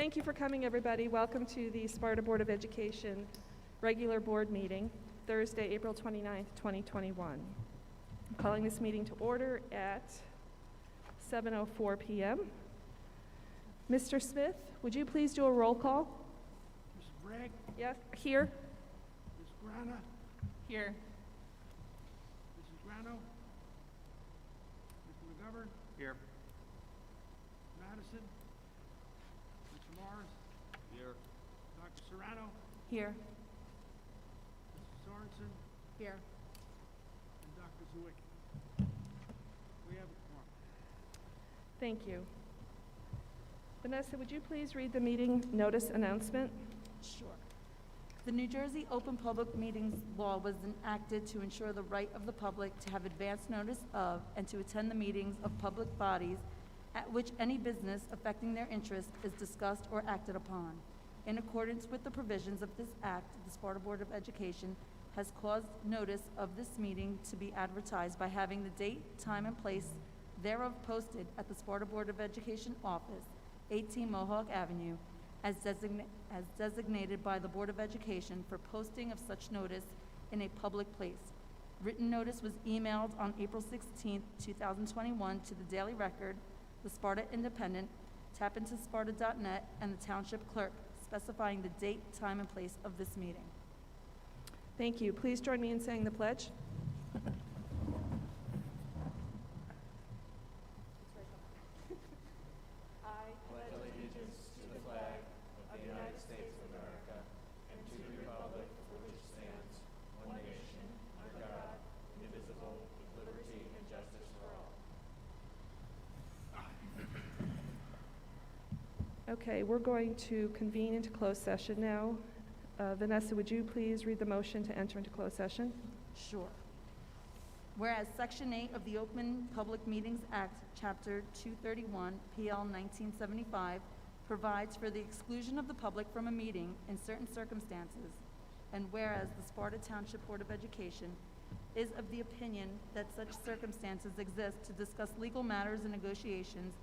Thank you for coming, everybody. Welcome to the Sparta Board of Education regular board meeting, Thursday, April 29th, 2021. I'm calling this meeting to order at 7:04 p.m. Mr. Smith, would you please do a roll call? Mrs. Bragg? Yes, here. Ms. Grana? Here. Mrs. Grano? Mr. McGovern? Here. Madison? Mr. Morris? Here. Dr. Serrano? Here. Mrs. Sorensen? Here. And Dr. Zwick. We have a quorum. Thank you. Vanessa, would you please read the meeting notice announcement? Sure. The New Jersey Open Public Meetings Law was enacted to ensure the right of the public to have advance notice of and to attend the meetings of public bodies at which any business affecting their interest is discussed or acted upon. In accordance with the provisions of this act, the Sparta Board of Education has caused notice of this meeting to be advertised by having the date, time, and place thereof posted at the Sparta Board of Education office, 18 Mohawk Avenue, as designated by the Board of Education for posting of such notice in a public place. Written notice was emailed on April 16, 2021 to the Daily Record, the Sparta Independent, tapintosparta.net, and the Township Clerk, specifying the date, time, and place of this meeting. Thank you. Please join me in saying the pledge. Okay, we're going to convene into closed session now. Vanessa, would you please read the motion to enter into closed session? Sure. Whereas Section 8 of the Open Public Meetings Act, Chapter 231, PL 1975, provides for the exclusion of the public from a meeting in certain circumstances, and whereas the Sparta Township Board of Education is of the opinion that such circumstances exist to discuss legal matters and negotiations,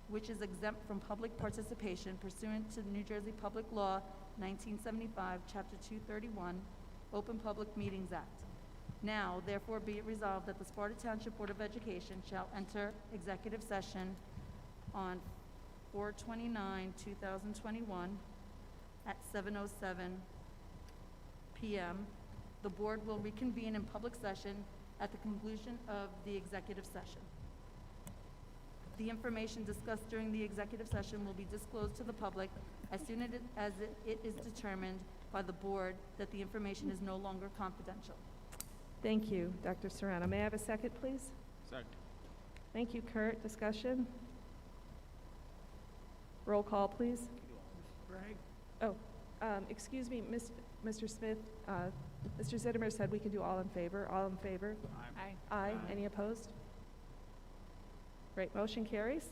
which is exempt from public participation pursuant to the New Jersey Public Law 1975, Chapter 231, Open Public Meetings Act. Now, therefore, be it resolved that the Sparta Township Board of Education shall enter executive session on 4/29/2021 at 7:07 p.m. The board will reconvene in public session at the conclusion of the executive session. The information discussed during the executive session will be disclosed to the public as soon as it is determined by the board that the information is no longer confidential. Thank you, Dr. Serrano. May I have a second, please? Second. Thank you, Kurt. Discussion? Roll call, please. Mrs. Bragg? Oh, excuse me, Mr. Smith. Mr. Zittimer said we can do all in favor. All in favor? Aye. Aye. Any opposed? Great. Motion carries.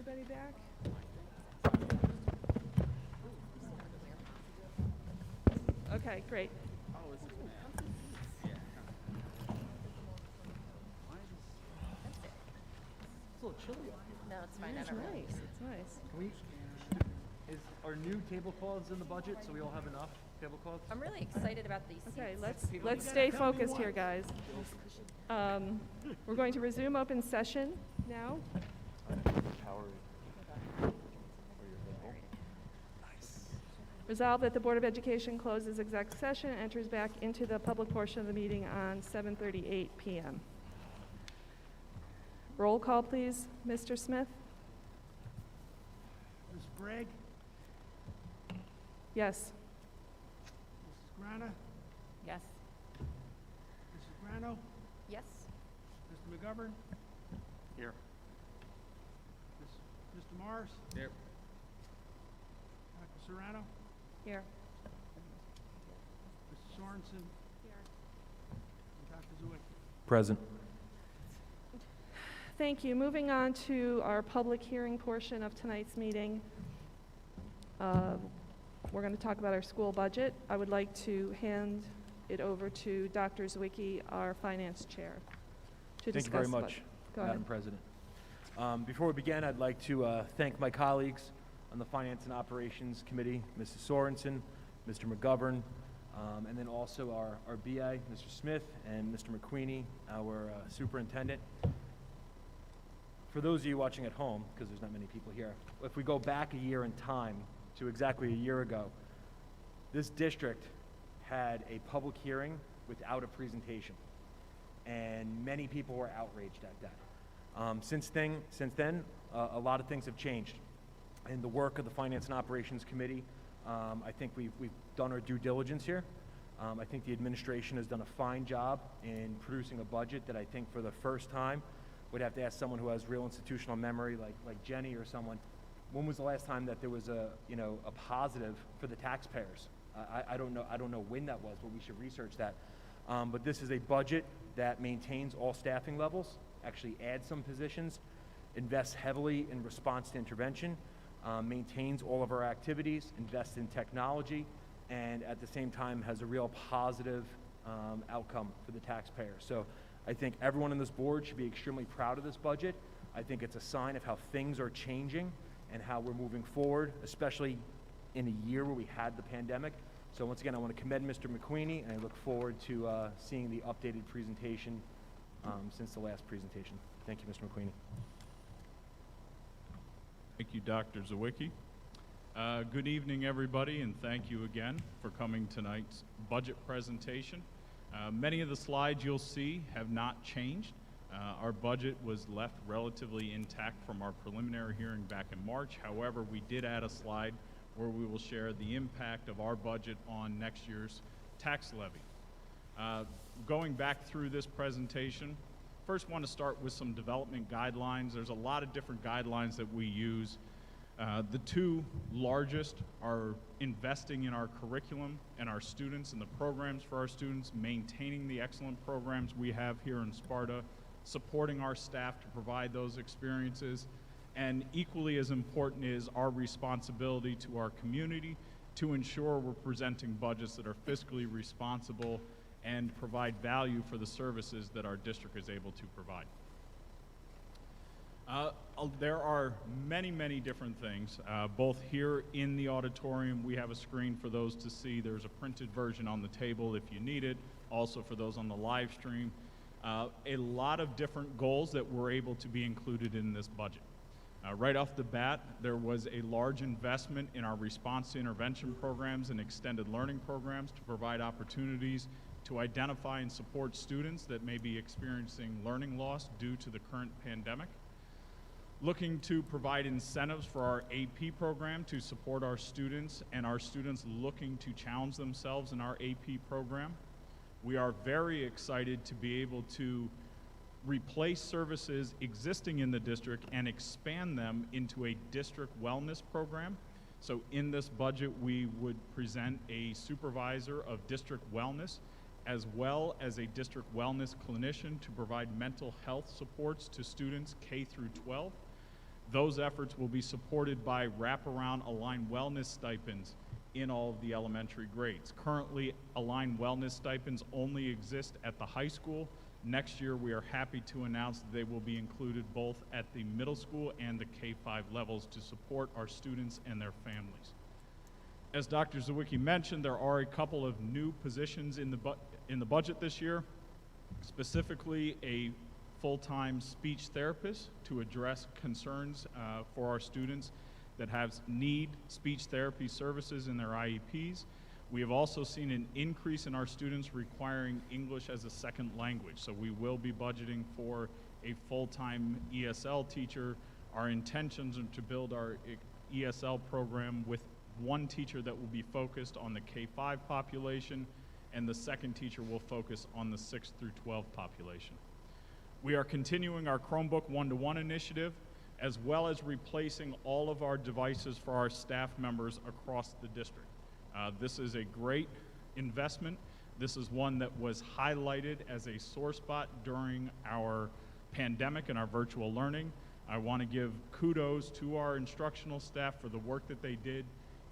everybody back? Okay, great. It's a little chilly up here. No, it's fine. I It's don't really. nice, it's nice. Are new tablecloths in the budget so we all have enough tablecloths? I'm really excited about these seats. Okay, let's stay focused here, guys. We're going to resume open session now. Resolve that the Board of Education closes exec session and enters back into the public portion of the meeting on 7:38 PM. Roll call, please. Mr. Smith? Ms. Bragg, Yes. Mrs. Grana, Yes. Mrs. Grano, Yes. Mr. McGovern, Here. Mr. Morris, Here. Dr. Serrano, Here. Mr. Sorensen, and Dr. Zwick. Present. Thank you. Moving on to our public hearing portion of tonight's meeting. We're going to talk about our school budget. I would like to hand it over to Dr. Zwicky, our finance chair, to discuss Thank you very the much, budget. Go Madam ahead. President. Before we begin, I'd like to thank my colleagues on the Finance and Operations Committee, Mrs. Sorensen, Mr. McGovern, and then also our BA, Mr. Smith, and Mr. McQueenie, our Superintendent. For those of you watching at home, because there's not many people here, if we go back a year in time to exactly a year ago, this district had a public hearing without a presentation, and many people were outraged at that. Since then, a lot of things have changed. In the work of the Finance and Operations Committee, I think we've done our due diligence here. I think the administration has done a fine job in producing a budget that I think for the first time would have to ask someone who has real institutional memory, like Jenny or someone, when was the last time that there was a positive for the taxpayers? I don't know when that was, but we should research that. But this is a budget that maintains all staffing levels, actually adds some positions, invests heavily in response to intervention, maintains all of our activities, invests in technology, and at the same time has a real positive outcome for the taxpayer. So I think everyone on this board should be extremely proud of this budget. I think it's a sign of how things are changing and how we're moving forward, especially in a year where we had the pandemic. So once again, I want to commend Mr. McQueenie, and I look forward to seeing the updated presentation since the last presentation. Thank you, Mr. McQueenie. Thank you, Dr. Zawicki. Good evening, everybody, and thank you again for coming tonight's budget presentation. Many of the slides you'll see have not changed. Our budget was left relatively intact from our preliminary hearing back in March. However, we did add a slide where we will share the impact of our budget on next year's tax levy. Going back through this presentation, first want to start with some development guidelines. There's a lot of different guidelines that we use. The two largest are investing in our curriculum and our students and the programs for our students, maintaining the excellent programs we have here in Sparta, supporting our staff to provide those experiences, and equally as important is our responsibility to our community to ensure we're presenting budgets that are fiscally responsible and provide value for the services that our district is able to provide. There are many different things, both here in the auditorium. We have a screen for those to see. There's a printed version on the table if you need it, also for those on the live stream. A lot of different goals that were able to be included in this budget. Right off the bat, there was a large investment in our response to intervention programs and extended learning programs to provide opportunities to identify and support students that may be experiencing learning loss due to the current pandemic. Looking to provide incentives for our AP program to support our students and our students looking to challenge themselves in our AP program. We are very excited to be able to replace services existing in the district and expand them into a district wellness program. So in this budget, we would present a supervisor of district wellness as well as a district wellness clinician to provide mental health supports to students K through 12. Those efforts will be supported by wraparound aligned wellness stipends in all of the elementary grades. Currently, aligned wellness stipends only exist at the high school. Next year, we are happy to announce that they will be included both at the middle school and the K-5 levels to support our students and their families. As Dr. Zawicki mentioned, there are a couple of new positions in the budget this year, specifically a full-time speech therapist to address concerns for our students that need speech therapy services in their IEPs. We have also seen an increase in our students requiring English as a second language, so we will be budgeting for a full-time ESL teacher. Our intentions are to build our ESL program with one teacher that will be focused on the K-5 population, and the second teacher will focus on the 6 through 12 population. We are continuing our Chromebook one-to-one initiative, as well as replacing all of our devices for our staff members across the district. This is a great investment. This is one that was highlighted as a sore spot during our pandemic and our virtual learning. I want to give kudos to our instructional staff for the work that they did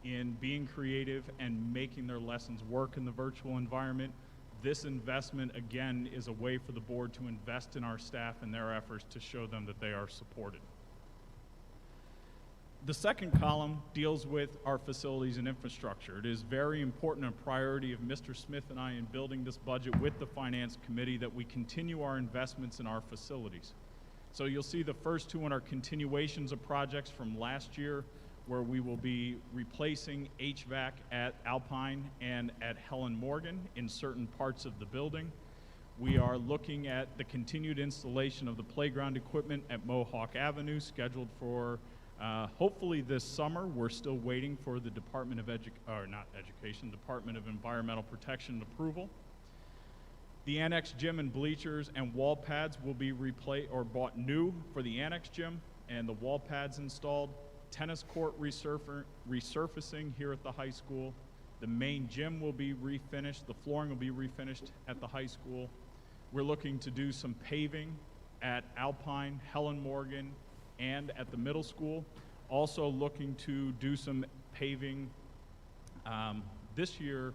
in being creative and making their lessons work in the virtual environment. This investment, again, is a way for the board to invest in our staff and their efforts to show them that they are supported. The second column deals with our facilities and infrastructure. It is very important and a priority of Mr. Smith and I in building this budget with the Finance Committee that we continue our investments in our facilities. So you'll see the first two in our continuations of projects from last year, where we will be replacing HVAC at Alpine and at Helen Morgan in certain parts of the building. We are looking at the continued installation of the playground equipment at Mohawk Avenue, scheduled for hopefully this summer. We're still waiting for the Department of Department of Environmental Protection approval. The annex gym and bleachers and wall pads will be bought new for the annex gym and the wall pads installed. Tennis court resurfacing here at the high school. The main gym will be refinished. The flooring will be refinished at the high school. We're looking to do some paving at Alpine, Helen Morgan, and at the middle school. Also looking to do some paving this year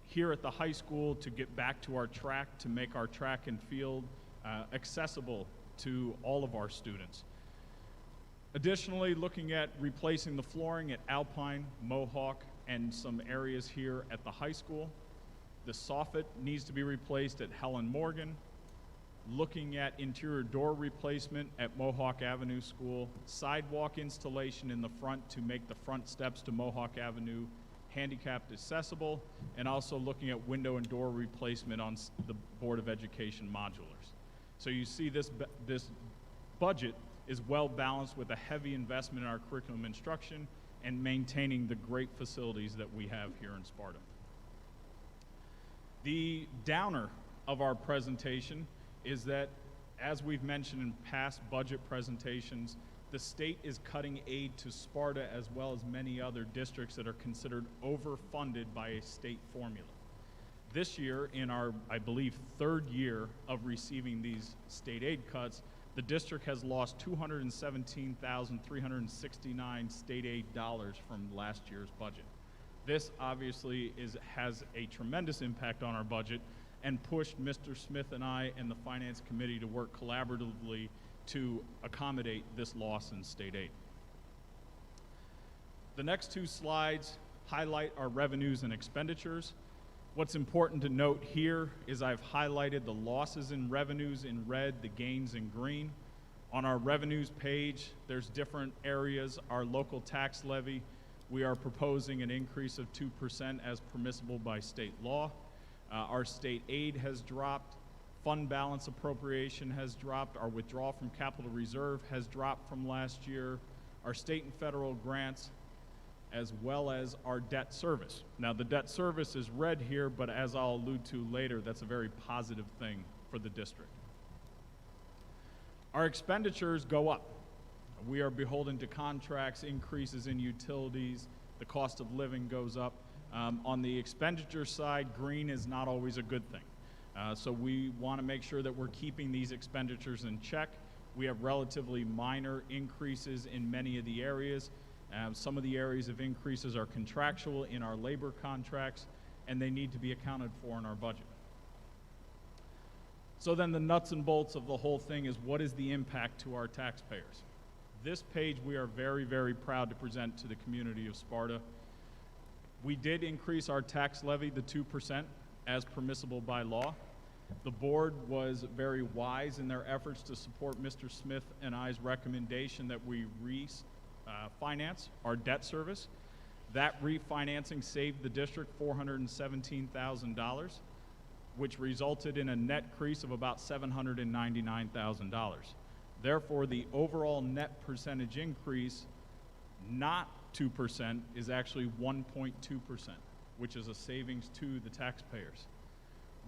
here at the high school to get back to our track, to make our track and field accessible to all of our students. Additionally, looking at replacing the flooring at Alpine, Mohawk, and some areas here at the high school. The soffit needs to be replaced at Helen Morgan. Looking at interior door replacement at Mohawk Avenue School. Sidewalk installation in the front to make the front steps to Mohawk Avenue handicapped accessible, and also looking at window and door replacement on the Board of Education modulars. So you see this budget is well balanced with a heavy investment in our curriculum instruction and maintaining the great facilities that we have here in Sparta. The downer of our presentation is that, as we've mentioned in past budget presentations, the state is cutting aid to Sparta as well as many other districts that are considered overfunded by a state formula. This year, in our, I believe, third year of receiving these state aid cuts, the district has lost $217,369 state aid dollars from last year's budget. This obviously has a tremendous impact on our budget and pushed Mr. Smith and I and the Finance Committee to work collaboratively to accommodate this loss in state aid. The next two slides highlight our revenues and expenditures. What's important to note here is I've highlighted the losses in revenues in red, the gains in green. On our revenues page, there's different areas. Our local tax levy, we are proposing an increase of 2% as permissible by state law. Our state aid has dropped. Fund balance appropriation has dropped. Our withdrawal from capital reserve has dropped from last year. Our state and federal grants, as well as our debt service. Now, the debt service is red here, but as I'll allude to later, that's a very positive thing for the district. Our expenditures go up. We are beholden to contracts, increases in utilities, the cost of living goes up. On the expenditure side, green is not always a good thing. So we want to make sure that we're keeping these expenditures in check. We have relatively minor increases in many of the areas. Some of the areas of increases are contractual in our labor contracts, and they need to be accounted for in our budget. So then the nuts and bolts of the whole thing is, what is the impact to our taxpayers? This page we are very, very proud to present to the community of Sparta. We did increase our tax levy to 2% as permissible by law. The board was very wise in their efforts to support Mr. Smith and I's recommendation that we refinance our debt service. That refinancing saved the district $417,000, which resulted in a net increase of about $799,000. Therefore, the overall net percentage increase, not 2%, is actually 1.2%, which is a savings to the taxpayers.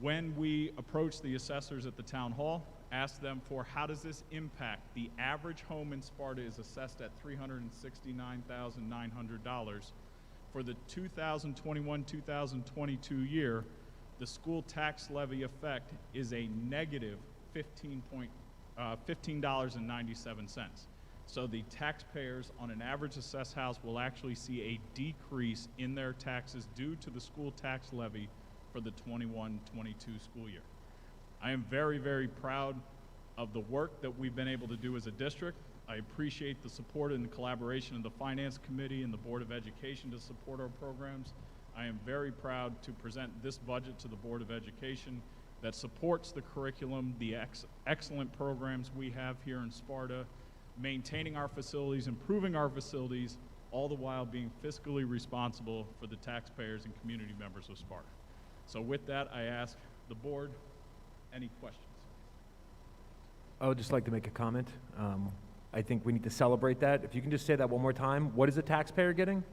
When we approached the assessors at the town hall, asked them for how does this impact, the average home in Sparta is assessed at $369,900. For the 2021-2022 year, the school tax levy effect is a negative $15.97. So the taxpayers on an average assessed house will actually see a decrease in their taxes due to the school tax levy for the 21-22 school year. I am very, very proud of the work that we've been able to do as a district. I appreciate the support and the collaboration of the Finance Committee and the Board of Education to support our programs. I am very proud to present this budget to the Board of Education that supports the curriculum, the excellent programs we have here in Sparta, maintaining our facilities, improving our facilities, all the while being fiscally responsible for the taxpayers and community members of Sparta. So with that, I ask the board, any questions? I would just like to make a comment. I think we need to celebrate that. If you can just say that one more time. What is the taxpayer getting? If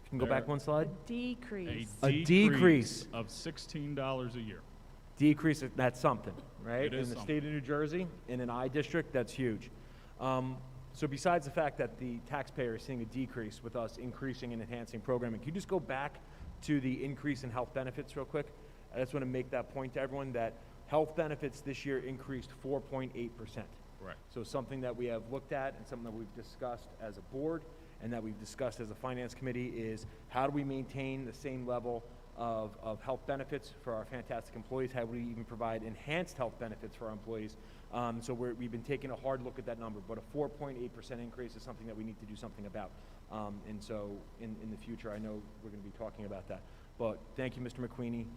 you can go back one slide. Decrease. A decrease of $16 a year. Decrease, that's something, right? It is in the state of New Jersey, in an I district, that's huge. So besides the fact that the taxpayer is seeing a decrease with us increasing and enhancing programming, can you just go back to the increase in health benefits real quick? I just want to make that point to everyone that health benefits this year increased 4.8%. Right. So something that we have looked at and something that we've discussed as a board and that we've discussed as a finance committee is how do we maintain the same level of health benefits for our fantastic employees? How do we even provide enhanced health benefits for our employees? So we've been taking a hard look at that number, but a 4.8% increase is something that we need to do something about. And so in the future, I know we're going to be talking about that. But thank you, Mr. McQueenie.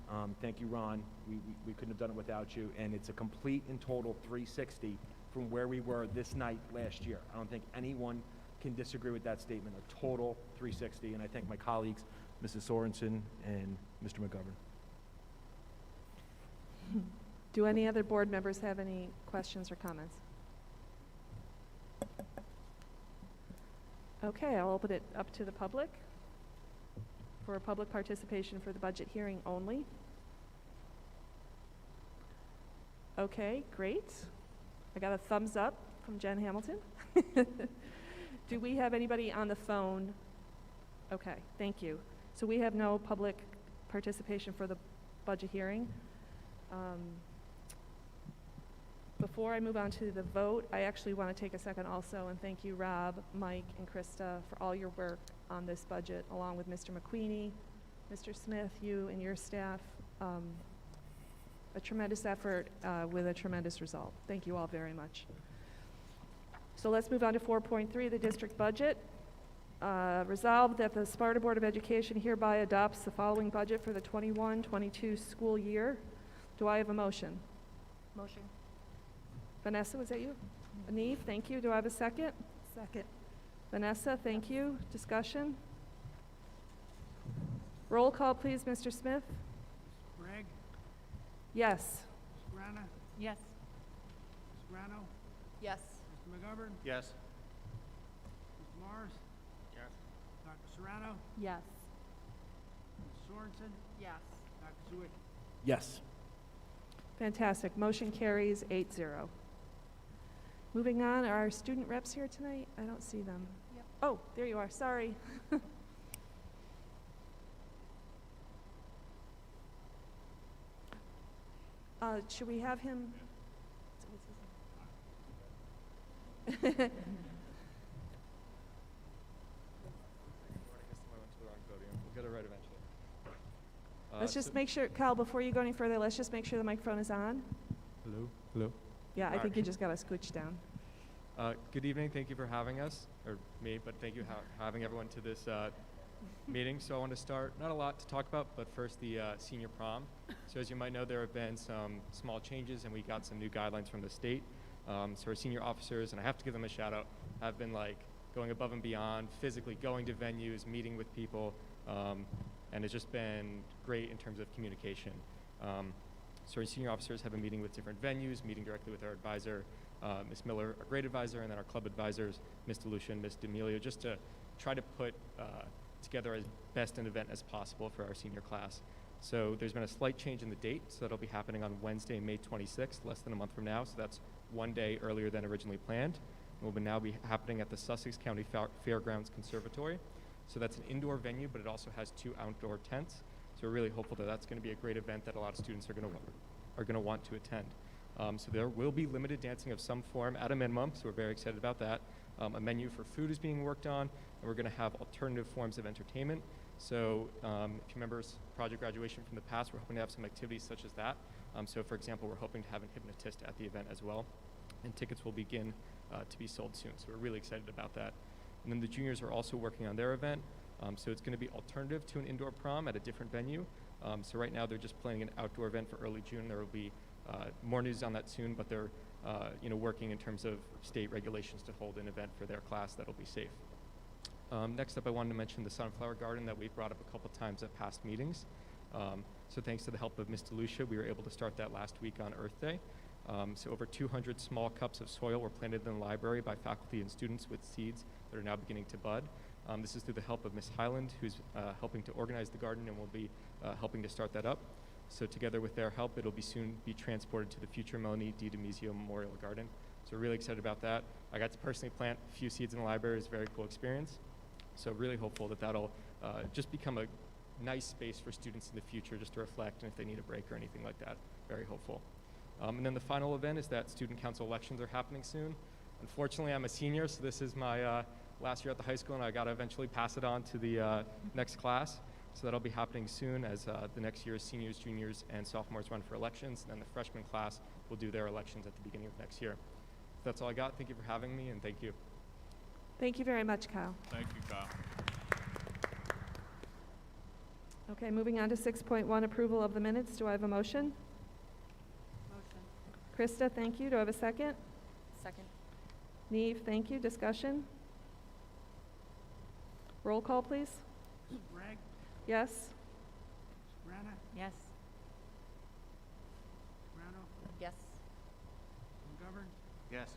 Thank you, Ron. We couldn't have done it without you. And it's a complete and total 360 from where we were this night last year. I don't think anyone can disagree with that statement, a total 360. And I thank my colleagues, Mrs. Sorensen and Mr. McGovern. Do any other board members have any questions or comments? Okay, I'll open it up to the public for public participation for the budget hearing only. Okay, great. I got a thumbs up from Jen Hamilton. Do we have anybody on the phone? Okay, thank you. So we have no public participation for the budget hearing. Before I move on to the vote, I actually want to take a second also and thank you, Rob, Mike, and Krista for all your work on this budget, along with Mr. McQueenie, Mr. Smith, you and your staff. A tremendous effort with a tremendous result. Thank you all very much. So let's move on to 4.3, the district budget. Resolved that the Sparta Board of Education hereby adopts the following budget for the 21-22 school year. Do I have a motion? Motion. Vanessa, was that you? Aneve, thank you. Do I have a second? Second. Vanessa, thank you. Discussion? Roll call, please, Mr. Smith. Gregg, Yes. Ms. Grana, Yes. Ms. Grano, Yes. Mr. McGovern, Yes. Mr. Morris, Yes. Dr. Serrano, Yes. Ms. Sorensen, Yes. Dr. Zwick. Yes. Fantastic. Motion carries 8-0. Moving on, are our student reps here tonight? I don't see them. Yep. Oh, there you are. Sorry. Should we have him? We'll get it right eventually. Let's just make sure, Kyle, before you go any further, let's just make sure the microphone is on. Hello? Hello? Yeah, I All think right. you just got to scooch down. Good evening. Thank you for having us, or me, but thank you for having everyone to this meeting. So I want to start, not a lot to talk about, but first the senior prom. So as you might know, there have been some small changes and we got some new guidelines from the state. So our senior officers, and I have to give them a shout out, have been like going above and beyond, physically going to venues, meeting with people, and it's just been great in terms of communication. So our senior officers have been meeting with different venues, meeting directly with our advisor, Ms. Miller, our grade advisor, and then our club advisors, Ms. DeLucia and Ms. D'Amelio, just to try to put together as best an event as possible for our senior class. So there's been a slight change in the date, so that'll be happening on Wednesday, May 26th, less than a month from now, so that's one day earlier than originally planned. It will now be happening at the Sussex County Fairgrounds Conservatory. So that's an indoor venue, but it also has 2 outdoor tents. So we're really hopeful that that's going to be a great event that a lot of students are going to want to attend. So there will be limited dancing of some form at a minimum, so we're very excited about that. A menu for food is being worked on, and we're going to have alternative forms of entertainment. So if you remember Project Graduation from the past, we're hoping to have some activities such as that. So for example, we're hoping to have an hypnotist at the event as well, and tickets will begin to be sold soon. So we're really excited about that. And then the juniors are also working on their event. So it's going to be alternative to an indoor prom at a different venue. So right now they're just planning an outdoor event for early June. There will be more news on that soon, but they're working in terms of state regulations to hold an event for their class that'll be safe. Next up, I wanted to mention the Sunflower Garden that we've brought up a couple times at past meetings. So thanks to the help of Ms. DeLucia, we were able to start that last week on Earth Day. So over 200 small cups of soil were planted in the library by faculty and students with seeds that are now beginning to bud. This is through the help of Ms. Highland, who's helping to organize the garden and will be helping to start that up. So together with their help, it'll be soon be transported to the future Melanie D. DiMizio Memorial Garden. So we're really excited about that. I got to personally plant a few seeds in the library. It's a very cool experience. So really hopeful that that'll just become a nice space for students in the future just to reflect, and if they need a break or anything like that, very hopeful. And then the final event is that student council elections are happening soon. Unfortunately, I'm a senior, so this is my last year at the high school, and I got to eventually pass it on to the next class. So that'll be happening soon as the next year's seniors, juniors, and sophomores run for elections. And then the freshman class will do their elections at the beginning of next year. That's all I got. Thank you for having me, and thank you. Thank you very much, Kyle. Thank you, Kyle. Okay, moving on to 6.1, approval of the minutes. Do I have a motion? Motion. Krista, thank you. Do I have a second? Second. Neve, thank you. Discussion? Roll call, please. Bragg, Yes? Brana, Yes. Brano, Yes. McGovern, Yes.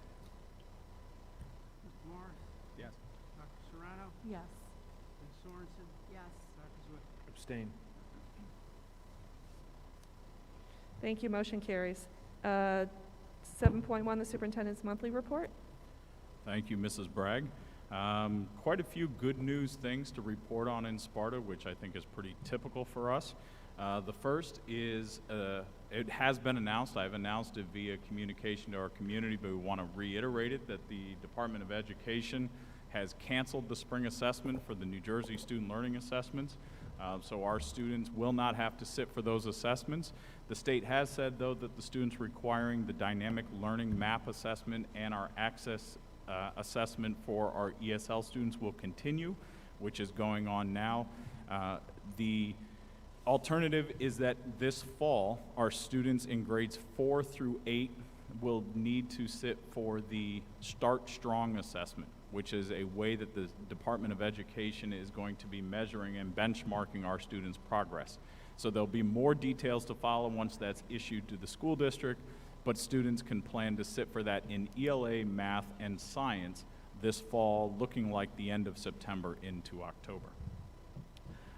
Mr. Morris, Yes. Dr. Serrano, Yes. Ms. Sorensen, Yes. Dr. Zwick. Abstain. Thank you. Motion carries. 7.1, the superintendent's monthly report. Thank you, Mrs. Bragg. Quite a few good news things to report on in Sparta, which I think is pretty typical for us. The first is, it has been announced, I've announced it via communication to our community, but we want to reiterate it, that the Department of Education has canceled the spring assessment for the New Jersey Student Learning Assessments. So our students will not have to sit for those assessments. The state has said, though, that the students requiring the dynamic learning map assessment and our access assessment for our ESL students will continue, which is going on now. The alternative is that this fall, our students in grades 4 through 8 will need to sit for the Start Strong assessment, which is a way that the Department of Education is going to be measuring and benchmarking our students' progress. So there'll be more details to follow once that's issued to the school district, but students can plan to sit for that in ELA, math, and science this fall, looking like the end of September into October.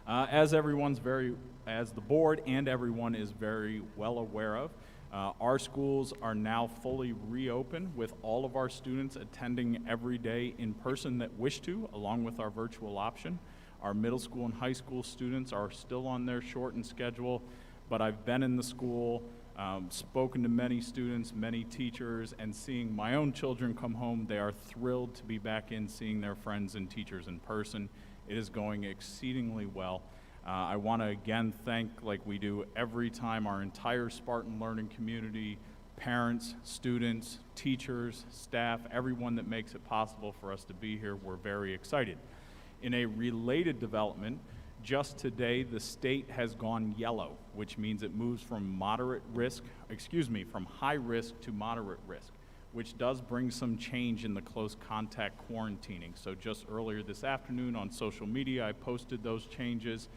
As the board and everyone is very well aware of, our schools are now fully reopened with all of our students attending every day in person that wish to, along with our virtual option. Our middle school and high school students are still on their shortened schedule, but I've been in the school Spoken to many students, many teachers, and seeing my own children come home, they are thrilled to be back in seeing their friends and teachers in person. It is going exceedingly well. I want to again thank, like we do every time, our entire Spartan learning community, parents, students, teachers, staff, everyone that makes it possible for us to be here. We're very excited. In a related development, just today, the state has gone yellow, which means it moves from from high risk to moderate risk, which does bring some change in the close contact quarantining. So just earlier this afternoon on social media, I posted those changes.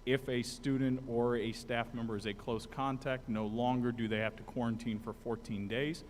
If a student or a staff member is a close contact, no longer do they have to quarantine for 14 days.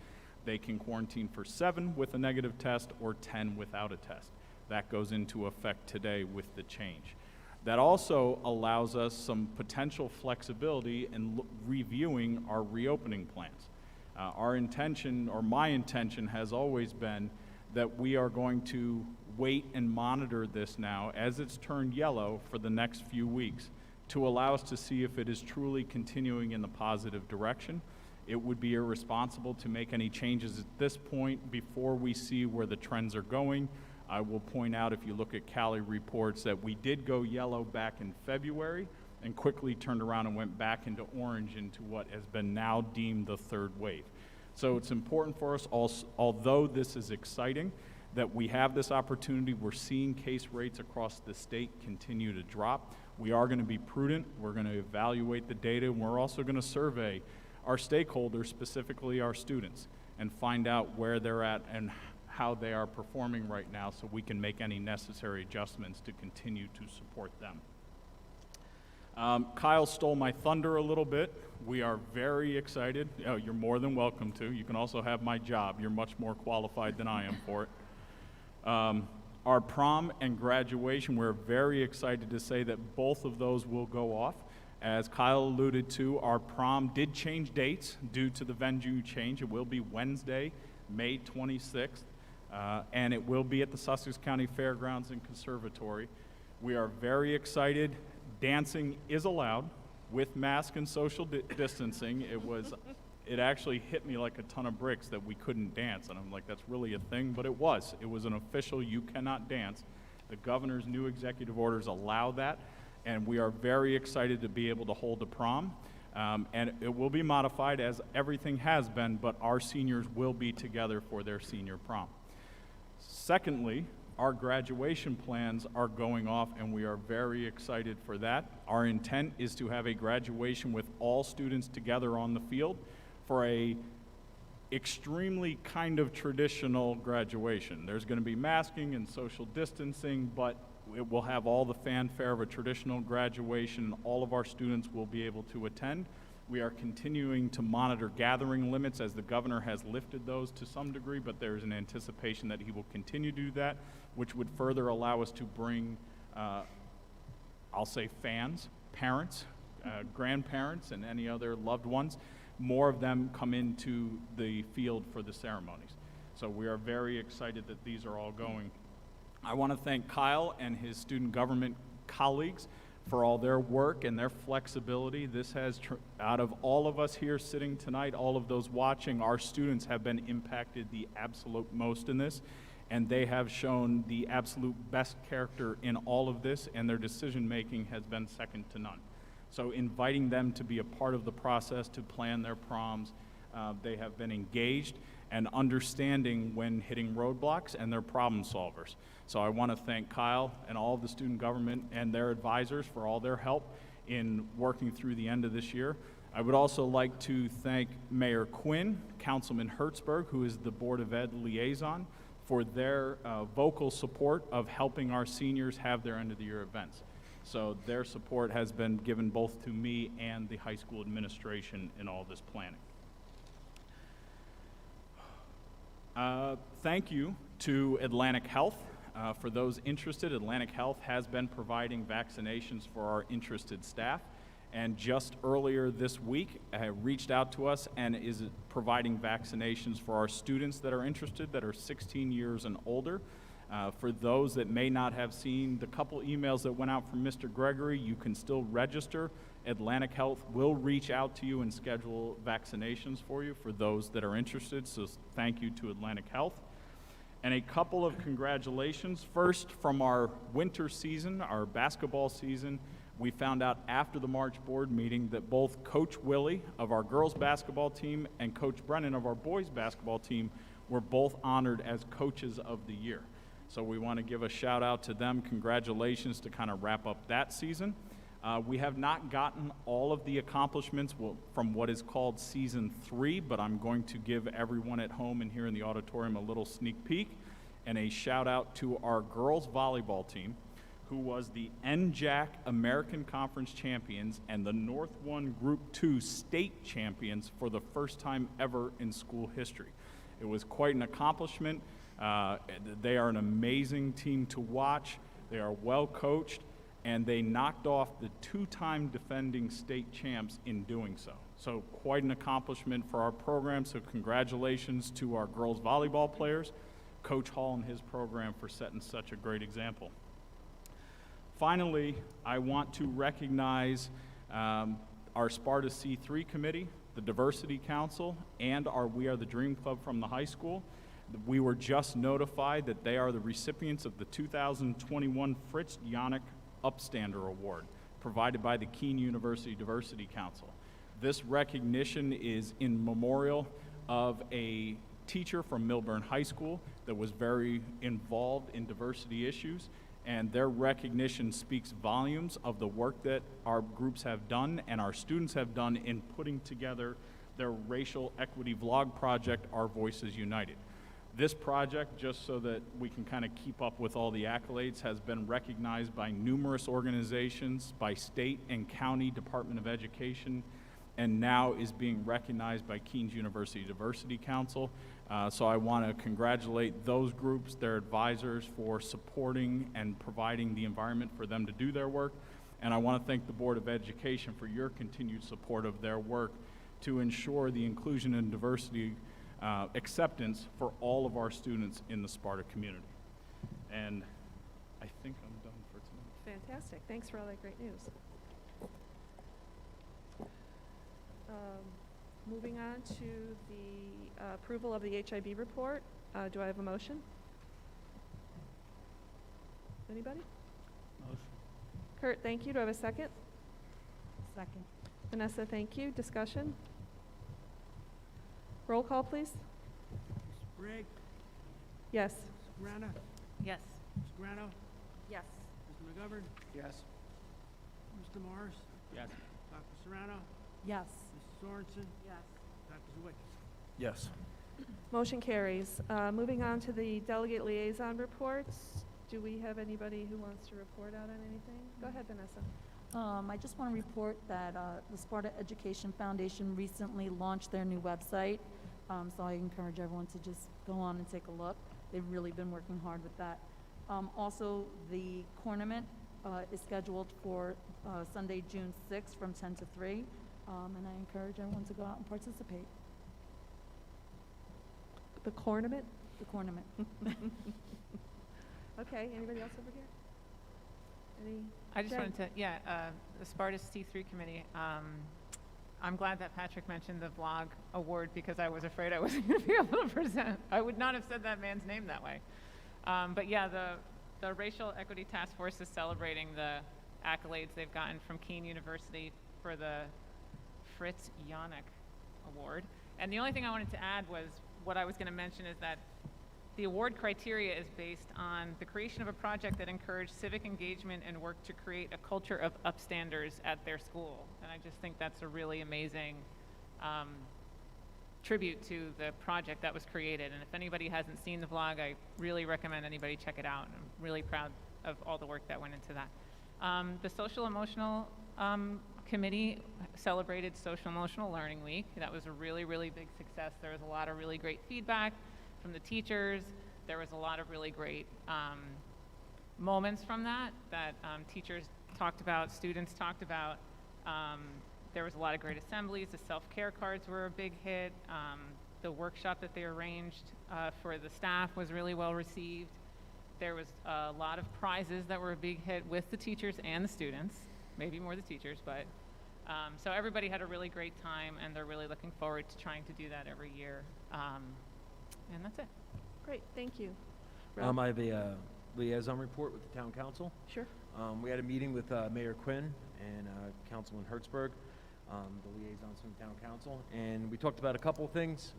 They can quarantine for 7 with a negative test or 10 without a test. That goes into effect today with the change. That also allows us some potential flexibility in reviewing our reopening plans. Our intention, or my intention, has always been that we are going to wait and monitor this now as it's turned yellow for the next few weeks to allow us to see if it is truly continuing in the positive direction. It would be irresponsible to make any changes at this point before we see where the trends are going. I will point out, if you look at Cali reports, that we did go yellow back in February and quickly turned around and went back into orange into what has been now deemed the third wave. So it's important for us, although this is exciting, that we have this opportunity. We're seeing case rates across the state continue to drop. We are going to be prudent. We're going to evaluate the data, and we're also going to survey our stakeholders, specifically our students, and find out where they're at and how they are performing right now so we can make any necessary adjustments to continue to support them. Kyle stole my thunder a little bit. We are very excited. Oh, you're more than welcome to. You can also have my job. You're much more qualified than I am for it. Our prom and graduation, we're very excited to say that both of those will go off. As Kyle alluded to, our prom did change dates due to the venue change. It will be Wednesday, May 26th. And it will be at the Sussex County Fairgrounds and Conservatory. We are very excited. Dancing is allowed with mask and social distancing. It actually hit me like a ton of bricks that we couldn't dance, and I'm like, that's really a thing, but it was an official, you cannot dance. The governor's new executive orders allow that, and we are very excited to be able to hold a prom. And it will be modified as everything has been, but our seniors will be together for their senior prom. Secondly, our graduation plans are going off, and we are very excited for that. Our intent is to have a graduation with all students together on the field for a extremely kind of traditional graduation. There's going to be masking and social distancing, but it will have all the fanfare of a traditional graduation, and all of our students will be able to attend. We are continuing to monitor gathering limits as the governor has lifted those to some degree, but there is an anticipation that he will continue to do that, which would further allow us to bring, I'll say fans, parents, grandparents, and any other loved ones. More of them come into the field for the ceremonies. So we are very excited that these are all going. I want to thank Kyle and his student government colleagues for all their work and their flexibility. This has, out of all of us here sitting tonight, all of those watching, our students have been impacted the absolute most in this, and they have shown the absolute best character in all of this, and their decision making has been second to none. So inviting them to be a part of the process to plan their proms, they have been engaged and understanding when hitting roadblocks, and they're problem solvers. So I want to thank Kyle and all of the student government and their advisors for all their help in working through the end of this year. I would also like to thank Mayor Quinn, Councilman Hertzberg, who is the Board of Ed liaison, for their vocal support of helping our seniors have their end of the year events. So their support has been given both to me and the high school administration in all this planning. Thank you to Atlantic Health. For those interested, Atlantic Health has been providing vaccinations for our interested staff, and just earlier this week reached out to us and is providing vaccinations for our students that are interested, that are 16 years and older. For those that may not have seen the couple emails that went out from Mr. Gregory, you can still register Atlantic Health will reach out to you and schedule vaccinations for you for those that are interested, so thank you to Atlantic Health. And a couple of congratulations. First, from our winter season, our basketball season, we found out after the March board meeting that both Coach Willie of our girls basketball team and Coach Brennan of our boys basketball team were both honored as coaches of the year. So we want to give a shout out to them. Congratulations to kind of wrap up that season. We have not gotten all of the accomplishments from what is called season 3, but I'm going to give everyone at home and here in the auditorium a little sneak peek and a shout out to our girls volleyball team, who was the NJAC American Conference champions and the North 1 Group 2 state champions for the first time ever in school history. It was quite an accomplishment. They are an amazing team to watch. They are well coached, and they knocked off the 2-time defending state champs in doing so. So quite an accomplishment for our program, so congratulations to our girls volleyball players, Coach Hall and his program for setting such a great example. Finally, I want to recognize our Sparta C3 committee, the Diversity Council, and our We Are the Dream Club from the high school. We were just notified that they are the recipients of the 2021 Fritz Yannick Upstander Award, provided by the Keene University Diversity Council. This recognition is in memorial of a teacher from Milburn High School that was very involved in diversity issues, and their recognition speaks volumes of the work that our groups have done and our students have done in putting together their racial equity vlog project, Our Voices United. This project, just so that we can kind of keep up with all the accolades, has been recognized by numerous organizations, by state and county Department of Education, and now is being recognized by Keene University Diversity Council. So I want to congratulate those groups, their advisors, for supporting and providing the environment for them to do their work. And I want to thank the Board of Education for your continued support of their work to ensure the inclusion and diversity acceptance for all of our students in the Sparta community. And I think I'm done for tonight. Fantastic. Thanks for all that great news. Moving on to the approval of the HIB report. Do I have a motion? Anybody? Motion. Kurt, thank you. Do I have a second? Second. Vanessa, thank you. Discussion? Roll call, please. Brigg, Yes. Grana, Yes. Ms. Grano, Yes. Mr. McGovern, Yes. Mr. Morris, Yes. Dr. Serrano, Yes. Mrs. Sorensen, Yes. Dr. Zawicki. Yes. Motion carries. Moving on to the delegate liaison reports. Do we have anybody who wants to report out on anything? Go ahead, Vanessa. I just want to report that the Sparta Education Foundation recently launched their new website, so I encourage everyone to just go on and take a look. They've really been working hard with that. Also, the tournament is scheduled for Sunday, June 6th from 10 to 3, and I encourage everyone to go out and participate. The cornament? The tournament. Okay, anybody else over here? Any? I just Jen? wanted to, the Sparta C3 committee, I'm glad that Patrick mentioned the vlog award because I was afraid I wasn't going to be able to present. I would not have said that man's name that way. But yeah, the Racial Equity Task Force is celebrating the accolades they've gotten from Keene University for the Fritz Yannick Award. And the only thing I wanted to add was what I was going to mention is that the award criteria is based on the creation of a project that encouraged civic engagement and worked to create a culture of upstanders at their school. And I just think that's a really amazing tribute to the project that was created. And if anybody hasn't seen the vlog, I really recommend anybody check it out. And I'm really proud of all the work that went into that. The Social Emotional Committee celebrated Social Emotional Learning Week. That was a really, really big success. There was a lot of really great feedback from the teachers. There was a lot of really great moments from that teachers talked about, students talked about. There was a lot of great assemblies. The self-care cards were a big hit. The workshop that they arranged for the staff was really well received. There was a lot of prizes that were a big hit with the teachers and the students, maybe more the teachers, but So everybody had a really great time, and they're really looking forward to trying to do that every year. And that's it. Great, thank you. I Rob? have a liaison report with the town council. Sure. We had a meeting with Mayor Quinn and Councilman Hertzberg, the liaisons from the town council, and we talked about a couple of things,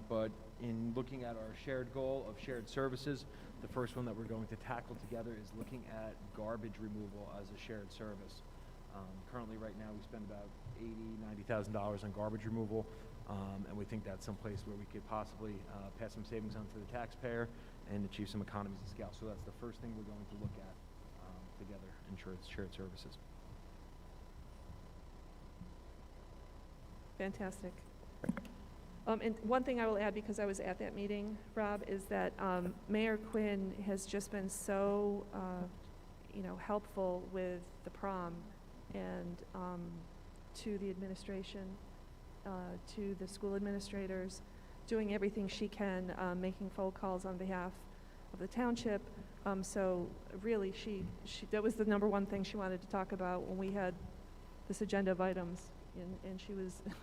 but in looking at our shared goal of shared services, the first one that we're going to tackle together is looking at garbage removal as a shared service. Currently, right now, we spend about $80,000, $90,000 on garbage removal, and we think that's someplace where we could possibly pass some savings on to the taxpayer and achieve some economies of scale. So that's the first thing we're going to look at together in shared services. Fantastic. And one thing I will add, because I was at that meeting, Rob, is that Mayor Quinn has just been so, helpful with the prom and to the administration, to the school administrators, doing everything she can, making phone calls on behalf of the township. So really, that was the number one thing she wanted to talk about when we had this agenda of items. And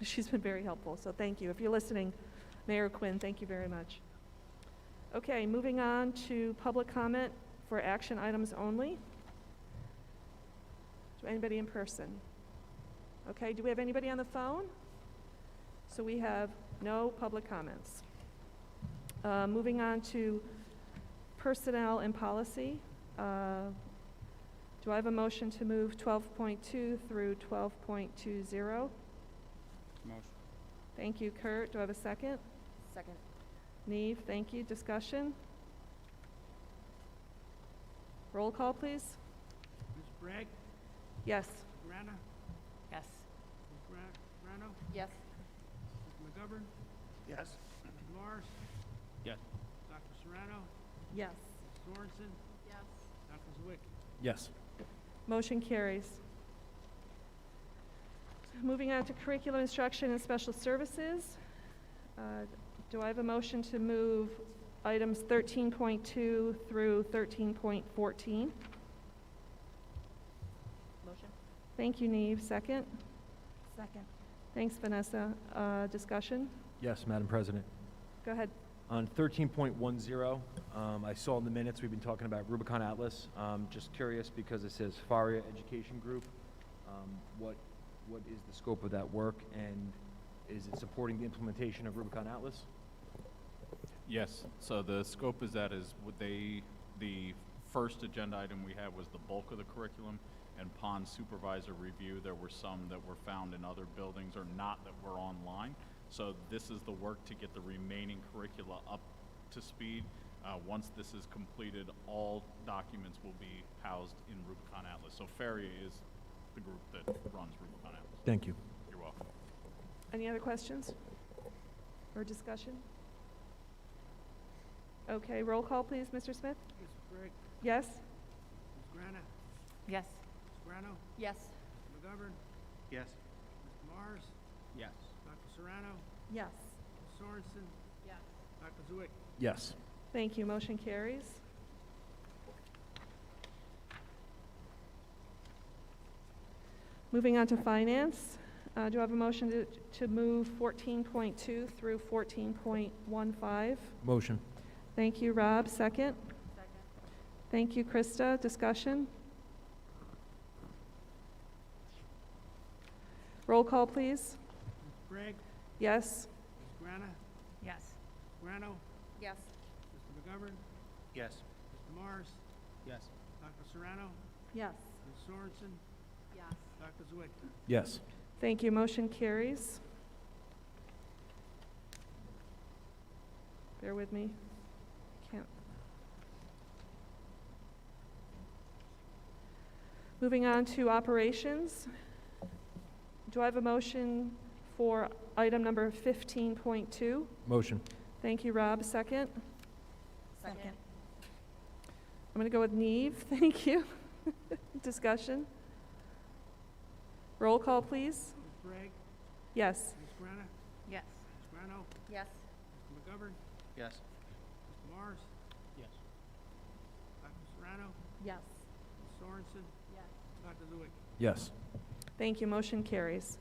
she's been very helpful, so thank you. If you're listening, Mayor Quinn, thank you very much. Okay, moving on to public comment for action items only. Do anybody in person? Okay, do we have anybody on the phone? So we have no public comments. Moving on to personnel and policy. Do I have a motion to move 12.2 through 12.20? Motion. Thank you, Kurt. Do I have a second? Second. Neve, thank you. Discussion? Roll call, please. Ms. Bragg? Yes. Ms. Grana? Yes. Ms. Grano? Yes. Mr. McGovern? Yes. Mr. Morris? Yes. Dr. Serrano? Yes. Ms. Sorensen? Yes. Dr. Zwick? Yes. Motion carries. Moving on to curriculum instruction and special services. Do I have a motion to move items 13.2 through 13.14? Motion. Thank you, Neve. Second? Second. Thanks, Vanessa. Discussion? Yes, Madam President. Go ahead. On 13.10, I saw in the minutes we've been talking about Rubicon Atlas. Just curious because it says Faria Education Group. What is the scope of that work, and is it supporting the implementation of Rubicon Atlas? Yes, so the scope is the first agenda item we had was the bulk of the curriculum, and upon supervisor review, there were some that were found in other buildings or not that were online. So this is the work to get the remaining curricula up to speed. Once this is completed, all documents will be housed in Rubicon Atlas. So Faria is the group that runs Rubicon Atlas. Thank you. You're welcome. Any other questions or discussion? Okay, roll call, please, Mr. Smith? Ms. Bragg? Yes? Ms. Grana? Yes. Ms. Grano? Yes. Mr. McGovern? Yes. Mr. Morris? Yes. Dr. Serrano? Yes. Ms. Sorensen? Yes. Dr. Zwick? Yes. Thank you. Motion carries. Moving on to finance. Do I have a motion to move 14.2 through 14.15? Motion. Thank you, Rob. Second? Second. Thank you, Krista. Discussion? Roll call, please. Ms. Bragg? Yes? Ms. Grana? Yes. Ms. Grano? Yes. Mr. McGovern? Yes. Mr. Morris? Yes. Dr. Serrano? Yes. Ms. Sorensen? Yes. Dr. Zwick? Yes. Thank you. Motion carries. Bear with me. Can't. Moving on to operations. Do I have a motion for item number 15.2? Motion. Thank you, Rob. Second? Second. I'm going to go with Neve. Thank you. Discussion? Roll call, please. Ms. Bragg? Yes. Ms. Grana? Yes. Ms. Grano? Yes. Mr. McGovern? Yes. Mr. Morris? Yes. Dr. Serrano? Yes. Ms. Sorensen? Yes. Dr. Zwick? Yes. Thank you, motion carries.